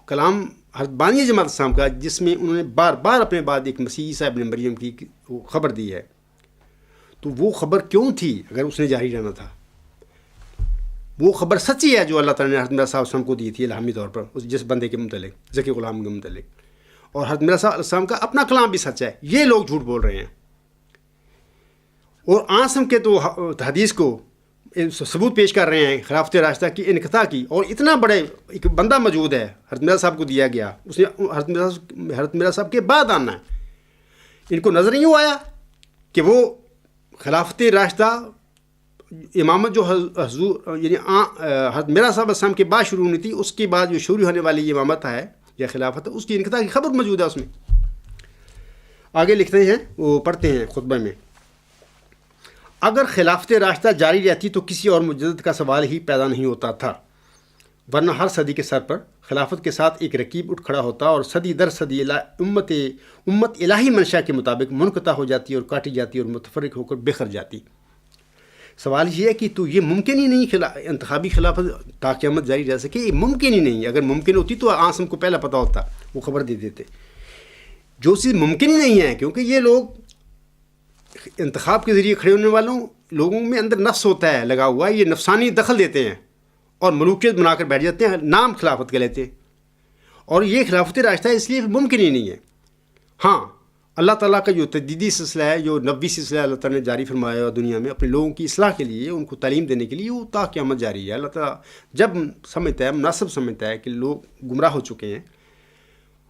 کلام حضرت بانیہ جماعت اسلام کا جس میں انہوں نے بار بار اپنے بعد ایک مسیح عیسیٰ ابن مریم کی خبر دی ہے، تو وہ خبر کیوں تھی اگر اس نے جاری رہنا تھا؟ وہ خبر سچی ہے جو اللہ تعالیٰ نے حضرت مرزا صاحب وسلم کو دی تھی الہامی طور پر جس بندے کے متعلق، ذکی غلام کے متعلق، اور حضرت مرزا صاحب السلام کا اپنا کلام بھی سچ ہے، یہ لوگ جھوٹ بول رہے ہیں۔ اور آسم کے تو حدیث کو ثبوت پیش کر رہے ہیں خلافت راشدہ کی انقطاع کی، اور اتنا بڑے ایک بندہ موجود ہے حضرت مرزا صاحب کو دیا گیا، اس نے حضرت مرزا صاحب کے بعد آنا ہے۔ ان کو نظر نہیں آیا کہ وہ خلافت راشدہ امامت جو حضور یعنی حضرت مرزا صاحب السلام کے بعد شروع ہوئی تھی، اس کے بعد جو شروع ہونے والی امامت ہے یا خلافت ہے، اس کی انقطاع کی خبر موجود ہے اس میں۔ آگے لکھتے ہیں، وہ پڑھتے ہیں خطبہ میں، اگر خلافت راشدہ جاری رہتی تو کسی اور مجدد کا سوال ہی پیدا نہیں ہوتا تھا، ورنہ ہر صدی کے سر پر خلافت کے ساتھ ایک رکیب اٹھ کھڑا ہوتا اور صدی در صدی امت الہی منشا کے مطابق منقطع ہو جاتی اور کاٹی جاتی اور متفرق ہو کر بکھر جاتی۔ سوال یہ ہے کہ تو یہ ممکن ہی نہیں انتخابی خلافت تا قیامت جاری رہ سکے، یہ ممکن ہی نہیں۔ اگر ممکن ہوتی تو عاصم کو پہلا پتہ ہوتا، وہ خبر دے دیتے۔ جو چیز ممکن ہی نہیں ہے، کیونکہ یہ لوگ انتخاب کے ذریعے کھڑے ہونے والوں لوگوں میں اندر نفس ہوتا ہے لگا ہوا ہے، یہ نفسانی دخل دیتے ہیں اور ملوکیت بنا کر بیٹھ جاتے ہیں، نام خلافت کے لیتے ہیں، اور یہ خلافت راشدہ اس لیے ممکن ہی نہیں ہے۔ ہاں، اللہ تعالیٰ کا جو تجدیدی سلسلہ ہے، جو نبوی سلسلہ اللہ تعالیٰ نے جاری فرمایا ہے دنیا میں اپنے لوگوں کی اصلاح کے لیے، ان کو تعلیم دینے کے لیے، وہ تا قیامت جاری ہے۔ اللہ تعالیٰ جب سمجھتا ہے، مناسب سمجھتا ہے کہ لوگ گمراہ ہو چکے ہیں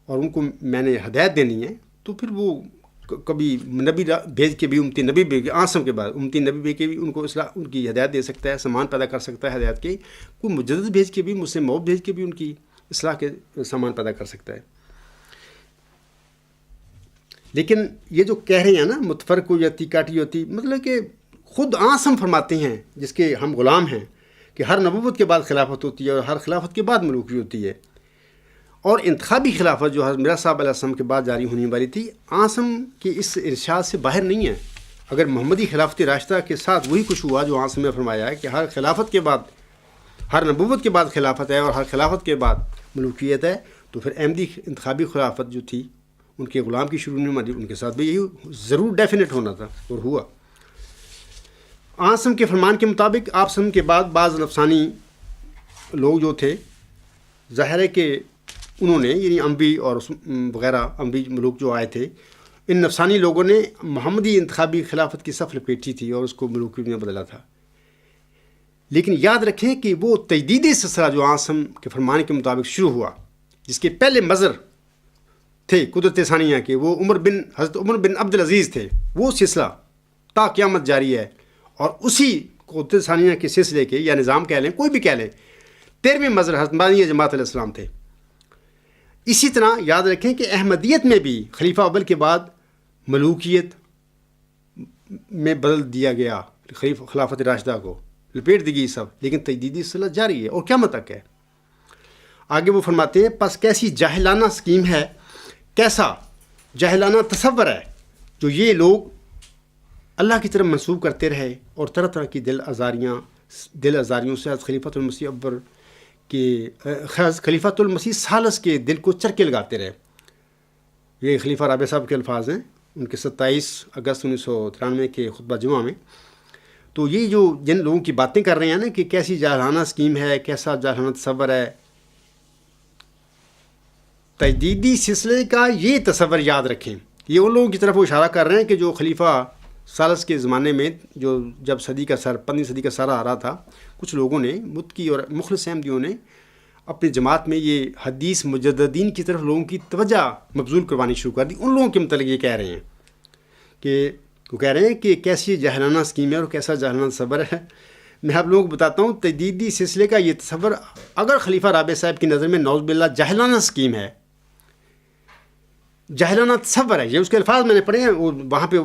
اور ان کو میں نے ہدایت دینی ہے، تو پھر وہ کبھی نبی بھیج کے بھی، امتی نبی بھیج کے، عاصم کے بعد امتی نبی بھیج کے بھی ان کو اصلاح، ان کی ہدایت دے سکتا ہے، سامان پیدا کر سکتا ہے ہدایت کے، کوئی مجدد بھیج کے بھی، مسلم موت بھیج کے بھی ان کی اصلاح کے سامان پیدا کر سکتا ہے۔ لیکن یہ جو کہہ رہے ہیں نا متفرق ہو جاتی، کاٹی ہوتی، مطلب کہ خود عاصم فرماتے ہیں جس کے ہم غلام ہیں کہ ہر نبوت کے بعد خلافت ہوتی ہے اور ہر خلافت کے بعد ملوکی ہوتی ہے، اور انتخابی خلافت جو حضرت مرزا صاحب علیہ السلام کے بعد جاری ہونے والی تھی، عاصم کے اس ارشاد سے باہر نہیں ہے۔ اگر محمدی خلافت راشدہ کے ساتھ وہی کچھ ہوا جو عاصم نے فرمایا ہے کہ ہر خلافت کے بعد، ہر نبوت کے بعد خلافت ہے اور ہر خلافت کے بعد ملوکیت ہے، تو پھر احمدی انتخابی خلافت جو تھی ان کے غلام کی شروع ہونے والی، ان کے ساتھ بھی یہی ضرور ڈیفینیٹ ہونا تھا، اور ہوا۔ عاصم کے فرمان کے مطابق عاصم کے بعد بعض نفسانی لوگ جو تھے، ظاہر ہے کہ انہوں نے یعنی انبی اور وغیرہ انبی ملوک جو آئے تھے، ان نفسانی لوگوں نے محمدی انتخابی خلافت کی صف لپیٹی تھی اور اس کو ملوکی میں بدلا تھا۔ لیکن یاد رکھیں کہ وہ تجدیدی سلسلہ جو عاصم کے فرمان کے مطابق شروع ہوا، جس کے پہلے مظہر تھے قدرت ثانیہ کے، وہ حضرت عمر بن عبد العزیز تھے، وہ سلسلہ تا قیامت جاری ہے، اور اسی قدرت ثانیہ کے سلسلے کے یا نظام کہہ لیں، کوئی بھی کہہ لیں، 13ویں مظہر حضرت بانیہ جماعت علیہ السلام تھے۔ اسی طرح یاد رکھیں کہ احمدیت میں بھی خلیفہ اول کے بعد ملوکیت میں بدل دیا گیا، خلافت راشدہ کو لپیٹ دی گئی سب، لیکن تجدیدی سلسلہ جاری ہے اور قیامت تک ہے۔ آگے وہ فرماتے ہیں، پس کیسی جاہلانہ اسکیم ہے، کیسا جاہلانہ تصور ہے جو یہ لوگ اللہ کی طرف منسوب کرتے رہے، اور طرح طرح کی دل آزاریوں سے خلیفۃ المسیح اکبر کہ خلیفۃ المسیح ثالث کے دل کو چرکے لگاتے رہے۔ یہ خلیفہ رابع صاحب کے الفاظ ہیں ان کے 27 اگست 1993 کے خطبہ جمعہ میں۔ تو یہ جو جن لوگوں کی باتیں کر رہے ہیں نا کہ کیسی جاہلانہ اسکیم ہے، کیسا جاہلانہ تصور ہے، تجدیدی سلسلے کا یہ تصور یاد رکھیں۔ یہ ان لوگوں کی طرف وہ اشارہ کر رہے ہیں کہ جو خلیفہ ثالث کے زمانے میں جب 15ویں صدی کا سارا آ رہا تھا، کچھ لوگوں نے، متقی اور مخلص احمدیوں نے اپنی جماعت میں یہ حدیث مجددین کی طرف لوگوں کی توجہ مبذول کروانی شروع کر دی۔ ان لوگوں کے متعلق یہ کہہ رہے ہیں کہ وہ کہہ رہے ہیں کہ کیسی جاہلانہ اسکیم ہے اور کیسا جاہلانہ تصور ہے. میں آپ لوگوں کو بتاتا ہوں تجدیدی سلسلے کا یہ تصور اگر خلیفہ رابع صاحب کی نظر میں نعوذ باللہ جاہلانہ اسکیم ہے، جاہلانہ تصور ہے، یہ اس کے الفاظ میں نے پڑھے ہیں. وہاں پہ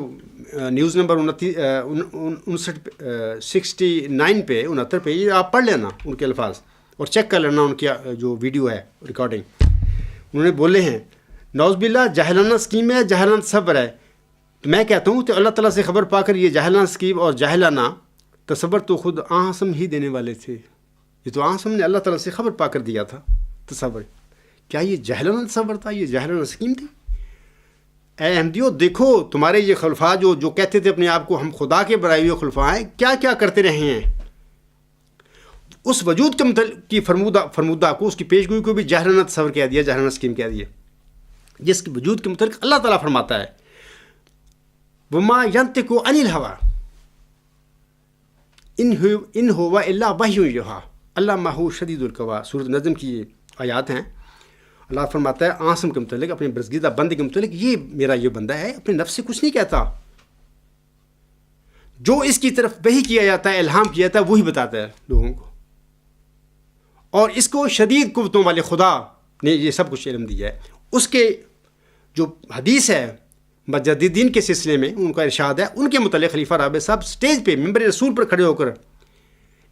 نیوز نمبر 69 پہ 69 پہ یہ آپ پڑھ لینا ان کے الفاظ اور چیک کر لینا ان کی جو ویڈیو ہے ریکارڈنگ. انہوں نے بولے ہیں نعوذ باللہ جاہلانہ اسکیم ہے، جاہلانہ تصور ہے. تو میں کہتا ہوں کہ اللہ تعالیٰ سے خبر پا کر یہ جاہلانہ اسکیم اور جاہلانہ تصور تو خود آسم ہی دینے والے تھے. یہ تو آسم نے اللہ تعالیٰ سے خبر پا کر دیا تھا تصور. کیا یہ جاہلانہ تصور تھا؟ یہ جاہلانہ اسکیم تھی؟ اے احمدیو دیکھو تمہارے یہ خلفاء جو کہتے تھے اپنے آپ کو ہم خدا کے بنائے ہوئے خلفاء ہیں، کیا کیا کرتے رہے ہیں. اس وجود کے متعلق کی فرمودہ کو، اس کی پیشگوئی کو بھی جاہلانہ تصور کہہ دیا، جاہلانہ اسکیم کہہ دیا، جس کے وجود کے متعلق اللہ تعالیٰ فرماتا ہے وما ینطق عن الہویٰ ان ہوا الا وحی یوحیٰ علمہ شدید القویٰ. سورۃ نجم کی یہ آیات ہیں. اللہ فرماتا ہے عاصم کے متعلق، اپنے برگزیدہ بندے کے متعلق، یہ میرا یہ بندہ ہے اپنے نفس سے کچھ نہیں کہتا، جو اس کی طرف وحی کیا جاتا ہے، الہام کیا جاتا ہے، وہی بتاتا ہے لوگوں کو. اور اس کو شدید قوتوں والے خدا نے یہ سب کچھ علم دیا ہے. اس کے جو حدیث ہے مجددین کے سلسلے میں ان کا ارشاد ہے، ان کے متعلق خلیفہ رابع صاحب سٹیج پہ ممبر رسول پر کھڑے ہو کر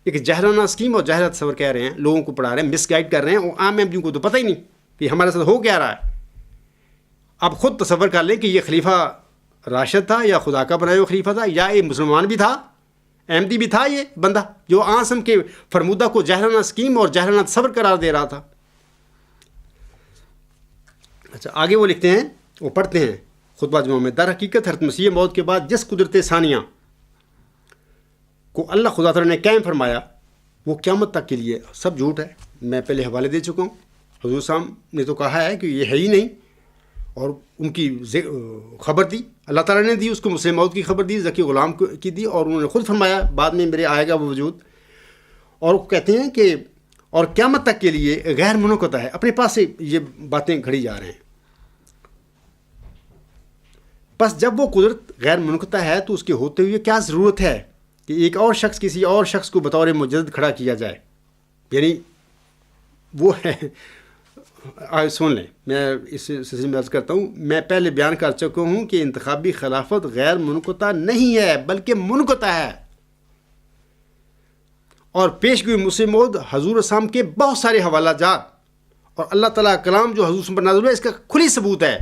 ایک جاہلانہ اسکیم اور جاہلانہ تصور کہہ رہے ہیں، لوگوں کو پڑھا رہے ہیں، مس گائڈ کر رہے ہیں. اور عام احمدیوں کو تو پتہ ہی نہیں کہ ہمارے ساتھ ہو کیا رہا ہے. آپ خود تصور کر لیں کہ یہ خلیفہ راشد تھا یا خدا کا بنایا ہوا خلیفہ تھا، یا یہ مسلمان بھی تھا، احمدی بھی تھا، یہ بندہ جو عاصم کے فرمودہ کو جاہلانہ اسکیم اور جاہلانہ تصور قرار دے رہا تھا. اچھا آگے وہ لکھتے ہیں، وہ پڑھتے ہیں خطبہ جمعہ میں، در حقیقت حضرت مسیح موعود کے بعد جس قدرت ثانیہ کو اللہ خدا تعالیٰ نے قائم فرمایا وہ قیامت تک کے لیے سب جھوٹ ہے. میں پہلے حوالے دے چکا ہوں. حضور صاحب نے تو کہا ہے کہ یہ ہے ہی نہیں، اور ان کی خبر دی اللہ تعالیٰ نے دی، اس کو مسیح موعود کی خبر دی، ذکی غلام کی دی، اور انہوں نے خود فرمایا بعد میں میرے آئے گا وہ وجود. اور وہ کہتے ہیں کہ اور قیامت تک کے لیے غیر منقطع ہے. اپنے پاس سے یہ باتیں گھڑی جا رہے ہیں. بس جب وہ قدرت غیر منقطع ہے تو اس کے ہوتے ہوئے کیا ضرورت ہے کہ ایک اور شخص کسی اور شخص کو بطور مجدد کھڑا کیا جائے؟ یعنی وہ ہے، سن لیں، میں اس سلسلے میں عرض کرتا ہوں، میں پہلے بیان کر چکا ہوں کہ انتخابی خلافت غیر منقطع نہیں ہے بلکہ منقطع ہے. اور پیشگوئی مسیح موعود حضور اسلام کے بہت سارے حوالہ جات اور اللہ تعالیٰ کا کلام جو حضور پر نازل ہوا ہے، اس کا کھلی ثبوت ہے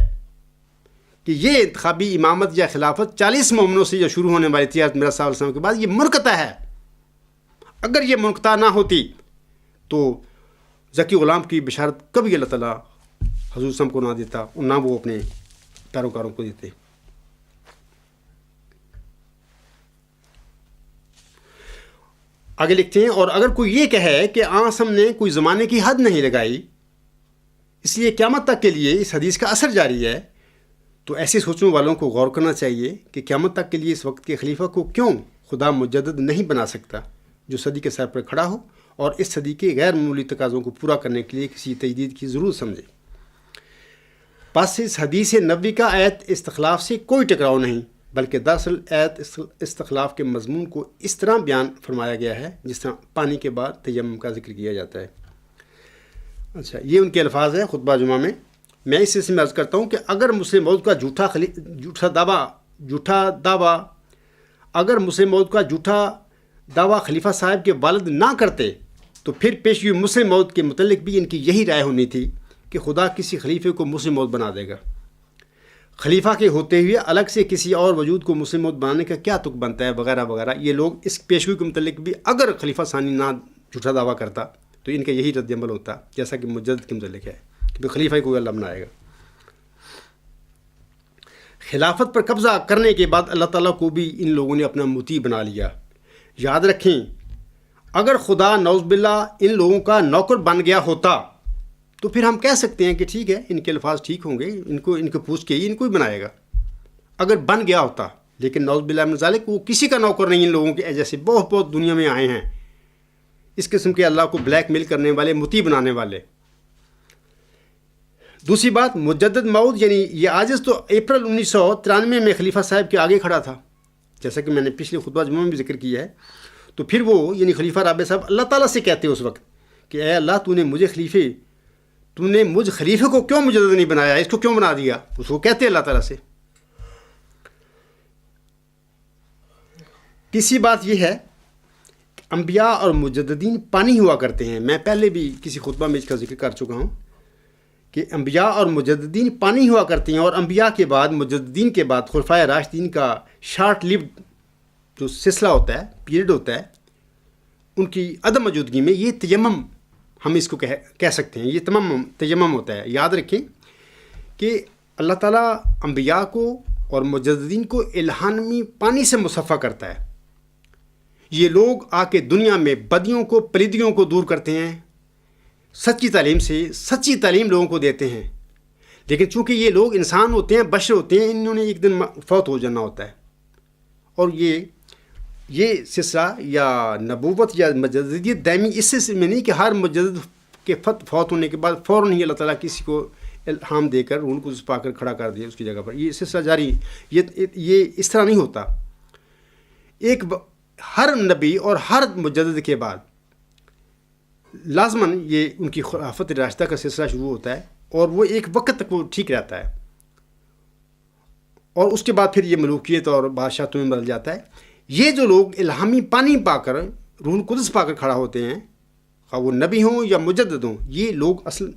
کہ یہ انتخابی امامت یا خلافت 40 مومنوں سے جو شروع ہونے والی تھی حضرت مرزا صاحب علیہ السلام کے بعد، یہ منقطع ہے. اگر یہ منقطع نہ ہوتی تو ذکی غلام کی بشارت کبھی اللہ تعالیٰ حضور صاحب کو نہ دیتا اور نہ وہ اپنے پیروکاروں کو دیتے. آگے لکھتے ہیں اور اگر کوئی یہ کہے کہ عاصم نے کوئی زمانے کی حد نہیں لگائی، اس لیے قیامت تک کے لیے اس حدیث کا اثر جاری ہے، تو ایسے سوچنے والوں کو غور کرنا چاہیے کہ قیامت تک کے لیے اس وقت کے خلیفہ کو کیوں خدا مجدد نہیں بنا سکتا جو صدی کے سر پر کھڑا ہو اور اس صدی کے غیر معمولی تقاضوں کو پورا کرنے کے لیے کسی تجدید کی ضرورت سمجھے. پس اس حدیث نبوی کا آیت استخلاف سے کوئی ٹکراؤ نہیں، بلکہ دراصل آیت استخلاف کے مضمون کو اس طرح بیان فرمایا گیا ہے جس طرح پانی کے بعد تیمم کا ذکر کیا جاتا ہے. اچھا یہ ان کے الفاظ ہیں خطبہ جمعہ میں. میں اس سلسلے میں عرض کرتا ہوں کہ اگر مسلم موعود کا جھوٹا دعویٰ خلیفہ صاحب کے والد نہ کرتے تو پھر پیشگی مسلم موعود کے متعلق بھی ان کی یہی رائے ہونی تھی کہ خدا کسی خلیفے کو مسلم موعود بنا دے گا. خلیفہ کے ہوتے ہوئے الگ سے کسی اور وجود کو مسلم موعود بنانے کا کیا تک بنتا ہے وغیرہ وغیرہ. یہ لوگ اس پیشگی کے متعلق بھی اگر خلیفہ ثانی نہ جھوٹا دعویٰ کرتا تو ان کا یہی رد عمل ہوتا جیسا کہ مجدد کے متعلق ہے کہ خلیفہ کو اللہ بنائے گا. خلافت پر قبضہ کرنے کے بعد اللہ تعالیٰ کو بھی ان لوگوں نے اپنا مطیع بنا لیا. یاد رکھیں اگر خدا نعوذ باللہ ان لوگوں کا نوکر بن گیا ہوتا تو پھر ہم کہہ سکتے ہیں کہ ٹھیک ہے ان کے الفاظ ٹھیک ہوں گے، ان کو پوچھ کے ہی ان کو ہی بنائے گا اگر بن گیا ہوتا. لیکن نعوذ باللہ من ذالک وہ کسی کا نوکر نہیں. ان لوگوں کے جیسے بہت دنیا میں آئے ہیں اس قسم کے اللہ کو بلیک میل کرنے والے، مطیع بنانے والے. دوسری بات، مجدد موعود یعنی یہ عاجز تو اپریل 1993 میں خلیفہ صاحب کے آگے کھڑا تھا جیسا کہ میں نے پچھلے خطبہ جمعہ میں بھی ذکر کیا ہے. تو پھر وہ یعنی خلیفہ رابع صاحب اللہ تعالیٰ سے کہتے ہیں اس وقت کہ اے اللہ تو نے مجھ خلیفے کو کیوں مجدد نہیں بنایا, اس کو کیوں بنا دیا. اس کو کہتے ہیں اللہ تعالیٰ سے. تیسری بات یہ ہے کہ انبیاء اور مجددین پانی ہوا کرتے ہیں. میں پہلے بھی کسی خطبہ میں اس کا ذکر کر چکا ہوں کہ انبیاء اور مجددین پانی ہوا کرتے ہیں, اور انبیاء کے بعد مجددین کے بعد خلفائے راشدین کا شارٹ لیوڈ جو سلسلہ ہوتا ہے, پیریڈ ہوتا ہے, ان کی عدم موجودگی میں یہ تیمم ہم اس کو کہہ سکتے ہیں. یہ تیمم ہوتا ہے. یاد رکھیں کہ اللہ تعالیٰ انبیاء کو اور مجددین کو الہامی پانی سے مصفہ کرتا ہے. یہ لوگ آ کے دنیا میں بدیوں کو پلیدیوں کو دور کرتے ہیں, سچی تعلیم سے سچی تعلیم لوگوں کو دیتے ہیں. لیکن چونکہ یہ لوگ انسان ہوتے ہیں, بشر ہوتے ہیں, انہوں نے ایک دن فوت ہو جانا ہوتا ہے. اور یہ سلسلہ یا نبوت یا مجددیت دائمی اس سلسلے میں نہیں کہ ہر مجدد کے فوت ہونے کے بعد فوراً ہی اللہ تعالیٰ کسی کو الہام دے کر روح القدس پا کر کھڑا کر دیا اس کی جگہ پر. یہ سلسلہ جاری, یہ اس طرح نہیں ہوتا. ہر نبی اور ہر مجدد کے بعد لازماً یہ ان کی خلافت راشدہ کا سلسلہ شروع ہوتا ہے, اور وہ ایک وقت تک وہ ٹھیک رہتا ہے, اور اس کے بعد پھر یہ ملوکیت اور بادشاہتوں میں بدل جاتا ہے. یہ جو لوگ الہامی پانی پا کر روح القدس پا کر کھڑا ہوتے ہیں, خواہ وہ نبی ہوں یا مجدد ہوں, یہ لوگ اصل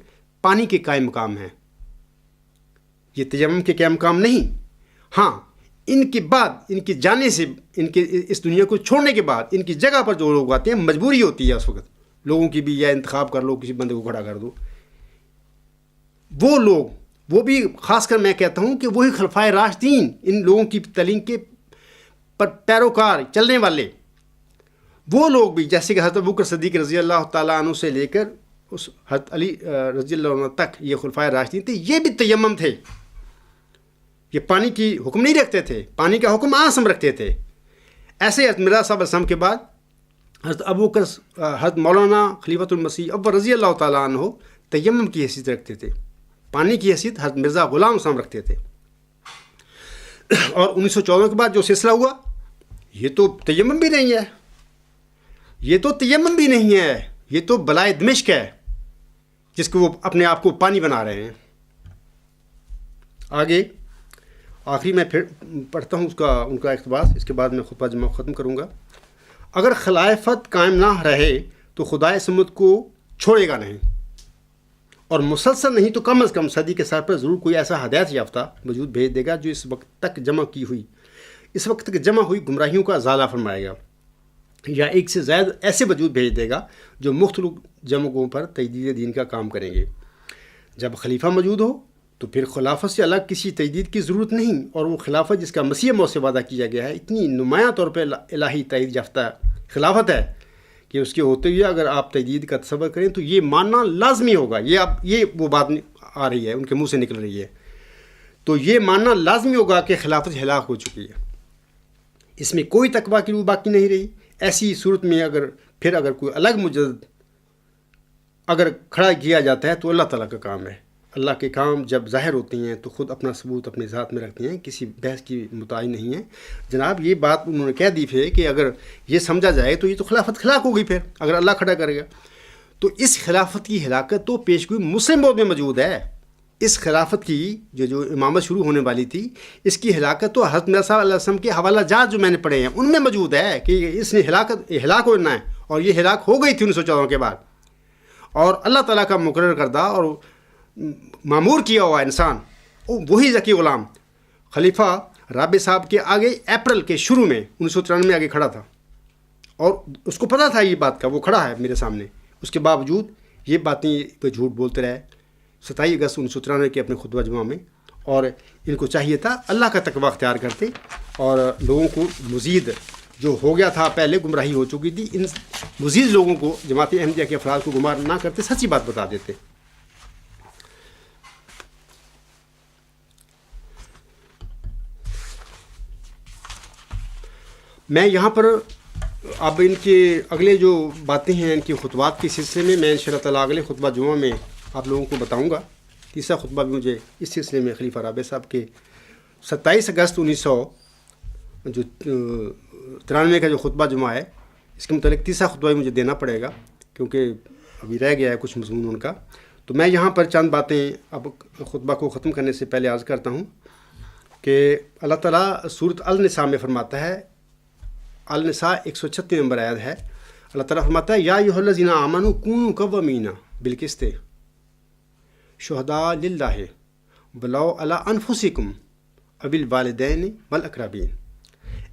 پانی کے قائم مقام ہیں. یہ تیمم کے قائم مقام نہیں. ہاں, ان کے بعد, ان کے جانے سے, ان کے اس دنیا کو چھوڑنے کے بعد ان کی جگہ پر جو لوگ آتے ہیں, مجبوری ہوتی ہے اس وقت لوگوں کی بھی, یا انتخاب کر لو, کسی بندے کو کھڑا کر دو. وہ لوگ, وہ بھی خاص کر میں کہتا ہوں کہ وہی خلفائے راشدین, ان لوگوں کی تعلیم کے پر پیروکار چلنے والے وہ لوگ بھی, جیسے کہ حضرت ابوبکر صدیق رضی اللہ تعالیٰ عنہ سے لے کر اس حضرت علی رضی اللہ عنہ تک یہ خلفائے راشدین تھے. یہ بھی تیمم تھے. یہ پانی کی حکم نہیں رکھتے تھے, پانی کا حکم عام رکھتے تھے. ایسے حضرت مرزا صاحب السلام کے بعد حضرت ابوبکر, حضرت مولانا خلیفۃ المسیح اول رضی اللہ تعالیٰ عنہ تیمم کی حیثیت رکھتے تھے. پانی کی حیثیت حضرت مرزا غلام السلام رکھتے تھے. اور 1914 کے بعد جو سلسلہ ہوا, یہ تو تیمم بھی نہیں ہے, یہ تو تیمم بھی نہیں ہے, یہ تو بلائے دمشق ہے جس کو وہ اپنے آپ کو پانی بنا رہے ہیں. آگے آخری میں پھر پڑھتا ہوں ان کا اقتباس, اس کے بعد میں خطبہ جمعہ ختم کروں گا. اگر خلافت قائم نہ رہے تو خدائے سمت کو چھوڑے گا نہیں, اور مسلسل نہیں تو کم از کم صدی کے سر پر ضرور کوئی ایسا ہدایت یافتہ وجود بھیج دے گا جو اس وقت تک جمع ہوئی گمراہیوں کا ازالہ فرمائے گا, یا ایک سے زائد ایسے وجود بھیج دے گا جو مختلف جمعوں پر تجدید دین کا کام کریں گے. جب خلیفہ موجود ہو تو پھر خلافت سے الگ کسی تجدید کی ضرورت نہیں, اور وہ خلافت جس کا مسیح موت سے وعدہ کیا گیا ہے اتنی نمایاں طور پہ الہی تائید یافتہ خلافت ہے کہ اس کے ہوتے ہوئے اگر آپ تجدید کا تصور کریں تو یہ ماننا لازمی ہوگا. یہ وہ بات آ رہی ہے, ان کے منہ سے نکل رہی ہے, تو یہ ماننا لازمی ہوگا کہ خلافت ہلاک ہو چکی ہے, اس میں کوئی تقویٰ کی روح باقی نہیں رہی. ایسی صورت میں اگر کوئی الگ مجدد اگر کھڑا کیا جاتا ہے تو اللہ تعالیٰ کا کام ہے. اللہ کے کام جب ظاہر ہوتے ہیں تو خود اپنا ثبوت اپنے ذات میں رکھتے ہیں, کسی بحث کی متعین نہیں ہے. جناب یہ بات انہوں نے کہہ دی پھر کہ اگر یہ سمجھا جائے تو یہ تو خلافت ہلاک ہو گئی پھر اگر اللہ کھڑا کرے گا. تو اس خلافت کی ہلاکت تو پیشگوئی مسلم موت میں موجود ہے. اس خلافت کی جو امامت شروع ہونے والی تھی, اس کی ہلاکت تو حضرت مرزا علیہ السلام کے حوالہ جات جو میں نے پڑھے ہیں ان میں موجود ہے کہ اس نے ہلاک ہونا ہے, اور یہ ہلاک ہو گئی تھی 1914 کے بعد. اور اللہ تعالیٰ کا مقرر کردہ اور معمور کیا ہوا انسان وہی ذکی غلام خلیفہ رابع صاحب کے آگے اپریل کے شروع میں 1993 میں آگے کھڑا تھا, اور اس کو پتہ تھا یہ بات کا, وہ کھڑا ہے میرے سامنے. اس کے باوجود یہ باتیں پہ جھوٹ بولتے رہے 27 اگست 1993 کے اپنے خطبہ جمعہ میں. اور ان کو چاہیے تھا اللہ کا تقویٰ اختیار کرتے اور لوگوں کو مزید جو ہو گیا تھا, پہلے گمراہی ہو چکی تھی, ان مزید لوگوں کو جماعت احمدیہ کے افراد کو گمراہ نہ کرتے, سچی بات بتا دیتے. میں یہاں پر اب ان کے اگلے جو باتیں ہیں ان کی خطبات کے سلسلے میں ان شاء اللہ تعالیٰ اگلے خطبہ جمعہ میں آپ لوگوں کو بتاؤں گا. تیسرا خطبہ بھی مجھے اس سلسلے میں خلیفہ رابع صاحب کے 27 اگست جو 93 کا جو خطبہ جمعہ ہے، اس کے متعلق تیسرا خطبہ بھی مجھے دینا پڑے گا کیونکہ ابھی رہ گیا ہے کچھ مضمون ان کا. تو میں یہاں پر چند باتیں اب خطبہ کو ختم کرنے سے پہلے عرض کرتا ہوں کہ اللہ تعالیٰ سورۃ النساء میں فرماتا ہے، النساء 136 نمبر آیت ہے. اللہ تعالیٰ فرماتا ہے یا ایھا الذین آمنوا کونوا قوامین بالقسط شہداء للہ ولو علی انفسکم او الوالدین والاقربین.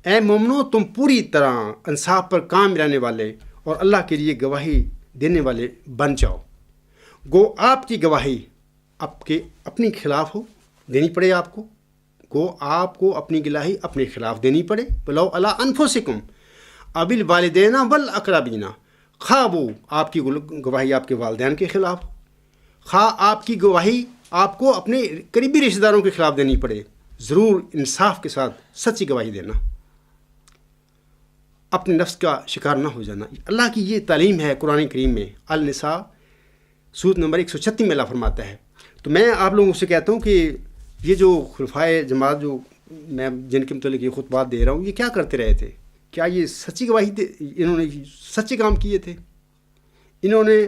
اے مومنو، تم پوری طرح انصاف پر قائم رہنے والے اور اللہ کے لیے گواہی دینے والے بن جاؤ. گو آپ کی گواہی اپنے خلاف ہو دینی پڑے آپ کو، آپ کو اپنی گواہی اپنے خلاف دینی پڑے. ولو علی انفسکم او الوالدین والاقربین، خواہ وہ آپ کی گواہی آپ کے والدین کے خلاف ہو، خواہ آپ کی گواہی آپ کو اپنے قریبی رشتہ داروں کے خلاف دینی پڑے، ضرور انصاف کے ساتھ سچی گواہی دینا، اپنے نفس کا شکار نہ ہو جانا. اللہ کی یہ تعلیم ہے قرآن کریم میں. النساء سورۃ نمبر 136 میں اللہ فرماتا ہے. تو میں آپ لوگوں سے کہتا ہوں کہ یہ جو خلفائے جماعت جو میں جن کے متعلق یہ خطبات دے رہا ہوں، یہ کیا کرتے رہے تھے؟ کیا یہ سچی گواہی انہوں نے سچے کام کیے تھے؟ انہوں نے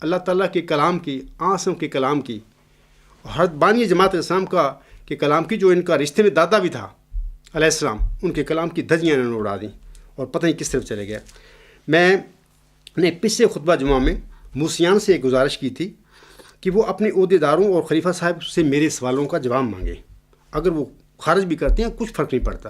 اللہ تعالیٰ کے کلام کی، آسم کے کلام کی، اور حضرت بانی جماعت اسلام کا کے کلام کی، جو ان کا رشتے میں دادا بھی تھا علیہ السلام، ان کے کلام کی دھجیاں انہوں نے اڑا دیں اور پتہ نہیں کس طرف چلے گئے. میں نے پچھلے خطبہ جمعہ میں موسیان سے ایک گزارش کی تھی کہ وہ اپنے عہدے داروں اور خلیفہ صاحب سے میرے سوالوں کا جواب مانگے. اگر وہ خارج بھی کرتے ہیں کچھ فرق نہیں پڑتا.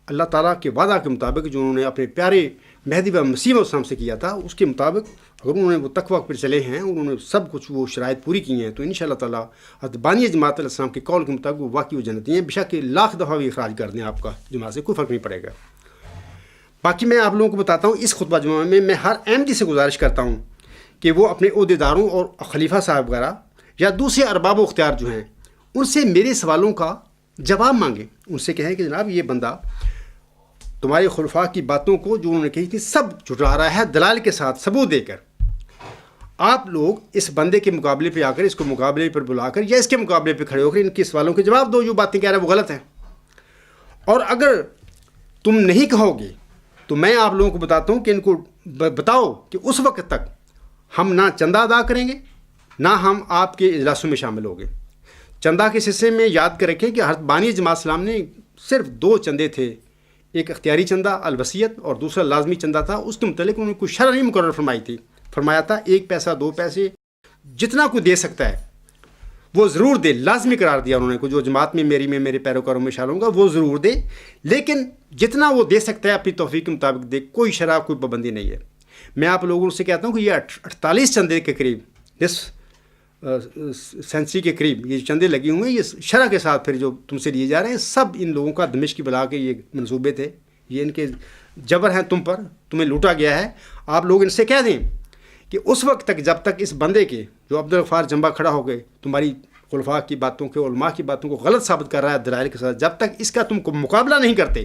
اللہ تعالیٰ کے وعدہ کے مطابق جو انہوں نے اپنے پیارے مہدی و مسیح علیہ السلام سے کیا تھا، اس کے مطابق اگر انہوں نے وہ تقویٰ پر چلے ہیں، انہوں نے سب کچھ وہ شرائط پوری کی ہیں، تو انشاءاللہ تعالیٰ حضرت بانی جماعت علیہ السلام کے قول کے مطابق وہ واقعی وہ جنتی ہیں. بشک لاکھ دفعہ بھی اخراج کر دیں آپ کا جماعت سے، کوئی فرق نہیں پڑے گا. باقی میں آپ لوگوں کو بتاتا ہوں، اس خطبہ جمعہ میں ہر احمدی سے گزارش کرتا ہوں کہ وہ اپنے عہدے داروں اور خلیفہ صاحب وغیرہ یا دوسرے ارباب و اختیار جو ہیں، ان سے میرے سوالوں کا جواب مانگیں. ان سے کہیں کہ جناب یہ بندہ تمہارے خلفاء کی باتوں کو جو انہوں نے کہی تھی سب جھٹلا رہا ہے، دلائل کے ساتھ ثبوت دے کر. آپ لوگ اس بندے کے مقابلے پہ آ کر، اس کو مقابلے پر بلا کر یا اس کے مقابلے پہ کھڑے ہو کر ان کے سوالوں کے جواب دو. جو باتیں کہہ رہا ہے وہ غلط ہیں. اور اگر تم نہیں کہو گے تو میں آپ لوگوں کو بتاتا ہوں کہ ان کو بتاؤ کہ اس وقت تک ہم نہ چندہ ادا کریں گے، نہ ہم آپ کے اجلاسوں میں شامل ہوں گے. چندہ کے سلسلے میں یاد کر رکھیں کہ حضرت بانی جماعت اسلام نے صرف 2 چندے تھے، ایک اختیاری چندہ الوصیت اور دوسرا لازمی چندہ تھا. اس کے متعلق انہوں نے کوئی شرح نہیں مقرر فرمایا تھا 1 پیسہ 2 پیسے جتنا کوئی دے سکتا ہے وہ ضرور دے، لازمی قرار دیا انہوں نے. جو جماعت میں میرے پیروکاروں میں شامل ہوں گا وہ ضرور دے، لیکن جتنا وہ دے سکتا ہے اپنی توفیق کے مطابق دے، کوئی شرح کوئی پابندی نہیں ہے. میں آپ لوگوں سے کہتا ہوں کہ یہ 48 چندے کے قریب، اس سینچری کے قریب یہ چندے لگے ہوئے ہیں. یہ شرح کے ساتھ پھر جو تم سے لیے جا رہے ہیں، سب ان لوگوں کا دمشق کی بلا کے یہ منصوبے تھے. یہ ان کے جبر ہیں تم پر، تمہیں لوٹا گیا ہے. آپ لوگ ان سے کہہ دیں کہ اس وقت تک جب تک اس بندے کے جو عبدالغفار جنبہ کھڑا ہو گئے تمہاری خلفاء کی باتوں کے، علماء کی باتوں کو غلط ثابت کر رہا ہے دلائل کے ساتھ، جب تک اس کا تم کو مقابلہ نہیں کرتے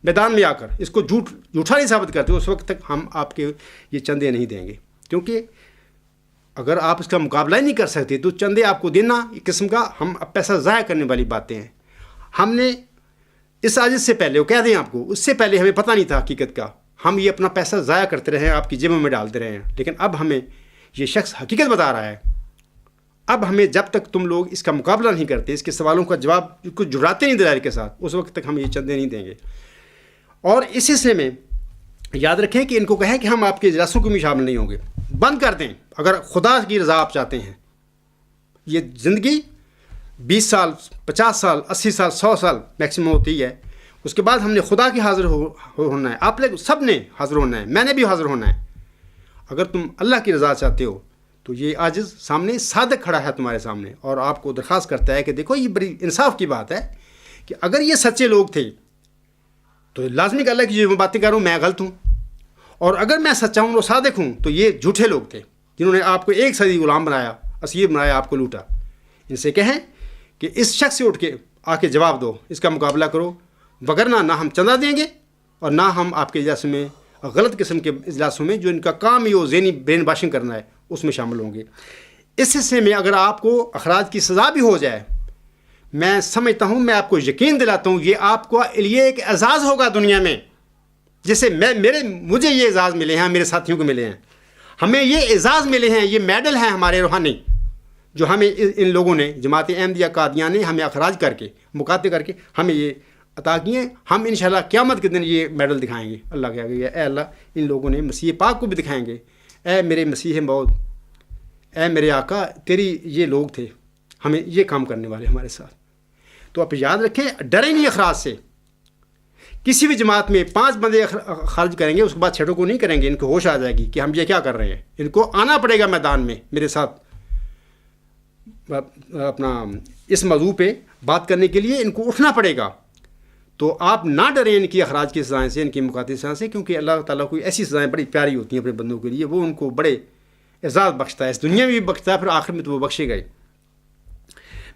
میدان میں آ کر، اس کو جھوٹا نہیں ثابت کرتے، اس وقت تک ہم آپ کے یہ چندے نہیں دیں گے. کیونکہ اگر آپ اس کا مقابلہ ہی نہیں کر سکتے تو چندے آپ کو دینا ایک قسم کا ہم پیسہ ضائع کرنے والی باتیں ہیں. ہم نے اس عاجز سے پہلے، وہ کہہ دیں آپ کو، اس سے پہلے ہمیں پتہ نہیں تھا حقیقت کا. ہم یہ اپنا پیسہ ضائع کرتے رہے ہیں، آپ کی جیبوں میں ڈالتے رہے ہیں. لیکن اب ہمیں یہ شخص حقیقت بتا رہا ہے. اب ہمیں جب تک تم لوگ اس کا مقابلہ نہیں کرتے، اس کے سوالوں کا جواب کچھ جڑاتے نہیں دلائل کے ساتھ، اس وقت تک ہم یہ چندے نہیں دیں گے. اور اس سلسلے میں یاد رکھیں کہ ان کو کہیں کہ ہم آپ کے اجلاسوں کو بھی شامل نہیں ہوں گے. بند کر دیں اگر خدا کی رضا آپ چاہتے ہیں. یہ زندگی 20 سال 50 سال 80 سال 100 سال میکسیمم ہوتی ہے. اس کے بعد ہم نے خدا کے حاضر ہونا ہے. آپ لوگ سب نے حاضر ہونا ہے، میں نے بھی حاضر ہونا ہے. اگر تم اللہ کی رضا چاہتے ہو تو یہ عاجز سامنے صادق کھڑا ہے تمہارے سامنے اور آپ کو درخواست کرتا ہے کہ دیکھو یہ بڑی انصاف کی بات ہے کہ اگر یہ سچے لوگ تھے تو لازمی کہ اللہ کی جو باتیں کر رہا ہوں میں غلط ہوں، اور اگر میں سچا ہوں اور صادق ہوں تو یہ جھوٹے لوگ تھے جنہوں نے آپ کو 1 صدی غلام بنایا، اسیر بنایا، آپ کو لوٹا. ان سے کہیں کہ اس شخص سے اٹھ کے آ کے جواب دو، اس کا مقابلہ کرو، وگرنہ نہ ہم چندہ دیں گے اور نہ ہم آپ کے اجلاس میں غلط قسم کے اجلاسوں میں جو ان کا کام ہی وہ ذہنی برین واشنگ کرنا ہے اس میں شامل ہوں گے. اس سلسلے میں اگر آپ کو اخراج کی سزا بھی ہو جائے، میں سمجھتا ہوں، میں آپ کو یقین دلاتا ہوں، یہ آپ کو لیے ایک اعزاز ہوگا دنیا میں، جیسے مجھے یہ اعزاز ملے ہیں، میرے ساتھیوں کو ملے ہیں، ہمیں یہ اعزاز ملے ہیں، یہ میڈل ہیں ہمارے روحانی، جو ہمیں ان لوگوں نے، جماعت احمدیہ قادیان نے ہمیں اخراج کر کے، مکاتبے کر کے ہمیں یہ عطا کیے ہیں۔ ہم انشاءاللہ قیامت کے دن یہ میڈل دکھائیں گے اللہ کے آگے، اے اللہ ان لوگوں نے مسیح پاک کو بھی دکھائیں گے، اے میرے مسیح موعود، اے میرے آقا، تیری یہ لوگ تھے، ہمیں یہ کام کرنے والے ہمارے ساتھ۔ تو آپ یاد رکھیں، ڈریں نہیں اخراج سے۔ کسی بھی جماعت میں 5 بندے خارج کریں گے، اس کے بعد 6 کو نہیں کریں گے، ان کو ہوش آ جائے گی کہ ہم یہ کیا کر رہے ہیں، ان کو آنا پڑے گا میدان میں میرے ساتھ اپنا اس موضوع پہ بات کرنے کے لیے، ان کو اٹھنا پڑے گا۔ تو آپ نہ ڈریں ان کی اخراج کی سزائیں سے، ان کی مکاتبے سزائیں سے، کیونکہ اللہ تعالیٰ کو ایسی سزائیں بڑی پیاری ہوتی ہیں اپنے بندوں کے لیے، وہ ان کو بڑے اعزاز بخشتا ہے، اس دنیا میں بھی بخشتا ہے، پھر آخر میں تو وہ بخشے گئے۔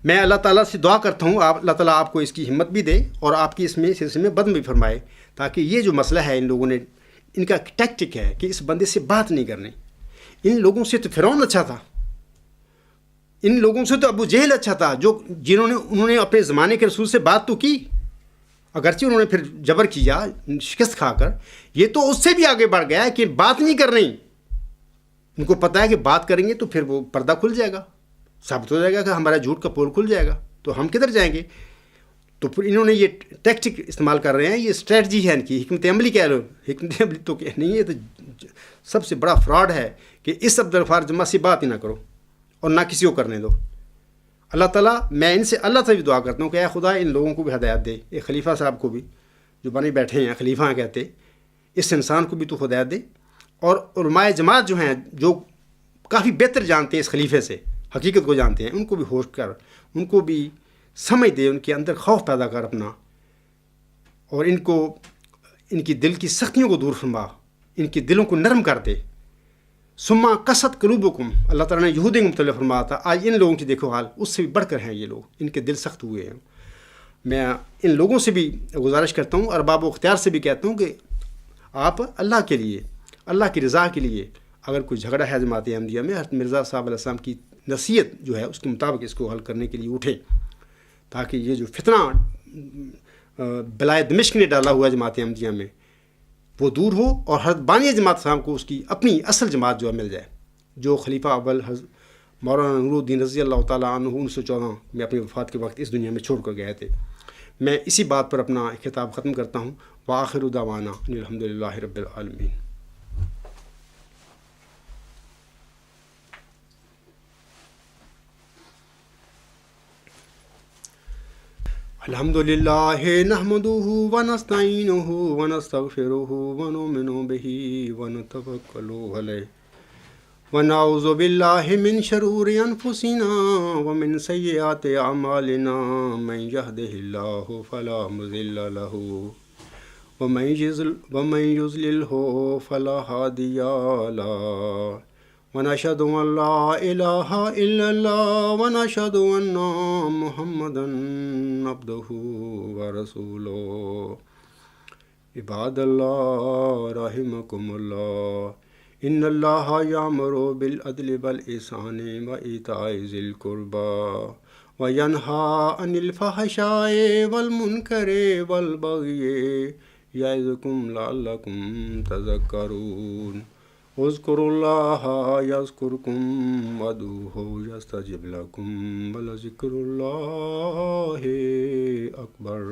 میں اللہ تعالیٰ سے دعا کرتا ہوں، اللہ تعالیٰ آپ کو اس کی ہمت بھی دے اور آپ کی اس میں سلسلے میں بدم بھی فرمائے، تاکہ یہ جو مسئلہ ہے، ان لوگوں نے، ان کا ٹیکٹک ہے کہ اس بندے سے بات نہیں کرنی۔ ان لوگوں سے تو فرعون اچھا تھا، ان لوگوں سے تو ابو جہل اچھا تھا، انہوں نے اپنے زمانے کے رسول سے بات تو کی، اگرچہ انہوں نے پھر جبر کیا شکست کھا کر، یہ تو اس سے بھی آگے بڑھ گیا ہے کہ بات نہیں کر رہی۔ ان کو پتہ ہے کہ بات کریں گے تو پھر وہ پردہ کھل جائے گا، ثابت ہو جائے گا کہ ہمارا جھوٹ کا پول کھل جائے گا، تو ہم کدھر جائیں گے؟ تو پھر انہوں نے یہ ٹیکٹک استعمال کر رہے ہیں، یہ اسٹریٹجی ہے ان کی، حکمت عملی کہہ لو، حکمت عملی تو نہیں ہے، تو سب سے بڑا فراڈ ہے کہ اس عبدالغفار جمعہ سے بات ہی نہ کرو اور نہ کسی کو کرنے دو۔ اللہ تعالیٰ، میں ان سے اللہ سے بھی دعا کرتا ہوں کہ اے خدا ان لوگوں کو بھی ہدایت دے، ایک خلیفہ صاحب کو بھی جو بنے بیٹھے ہیں، خلیفہ ہیں کہتے، اس انسان کو بھی تو ہدایت دے، اور علماء جماعت جو ہیں، جو کافی بہتر جانتے ہیں اس خلیفے سے، حقیقت کو جانتے ہیں، ان کو بھی ہوش کر، ان کو بھی سمجھ دے، ان کے اندر خوف پیدا کر اپنا، اور ان کی دل کی سختیوں کو دور فرما، ان کے دلوں کو نرم کر دے۔ سما قصد قلوبکم، اللہ تعالیٰ نے یہودیوں کو متعلق فرمایا تھا، آج ان لوگوں کی دیکھو حال، اس سے بھی بڑھ کر ہیں یہ لوگ، ان کے دل سخت ہوئے ہیں۔ میں ان لوگوں سے بھی گزارش کرتا ہوں، ارباب و اختیار سے بھی کہتا ہوں کہ آپ اللہ کے لیے، اللہ کی رضا کے لیے، اگر کوئی جھگڑا ہے جماعت احمدیہ میں، حضرت مرزا صاحب علیہ السلام کی نصیحت جو ہے اس کے مطابق اس کو حل کرنے کے لیے اٹھیں، تاکہ یہ جو فتنہ بلائے دمشق نے ڈالا ہوا ہے جماعت احمدیہ میں، وہ دور ہو، اور حضرت بانی جماعت صاحب کو اس کی اپنی اصل جماعت جو ہے مل جائے، جو خلیفہ اول مولانا نور الدین رضی اللہ تعالیٰ عنہ 1914 میں اپنی وفات کے وقت اس دنیا میں چھوڑ کر گئے تھے۔ میں اسی بات پر اپنا خطاب ختم کرتا ہوں، وآخر دعوانا ان الحمد للہ رب العالمین۔ الحمد للہ نحمدہ ونستعینہ ونستغفرہ ونؤمن بہ ونتوکل علیہ ونعوذ باللہ من شرور انفسنا ومن سیئات اعمالنا، من یہدہ اللہ فلا مضل لہ ومن یضللہ فلا ہادی لہ، ونشہد ان لا الہ الا اللہ ونشہد ان محمدا عبدہ ورسولہ۔ عباد اللہ رحمکم اللہ، ان اللہ یامر بالعدل والإحسان وإیتاء ذی القربى وینہی عن الفحشاء والمنکر والبغی یعظکم لعلکم تذکرون۔ اذکروا اللہ یذکرکم وادعوہ یستجب لکم ولذکر اللہ اکبر۔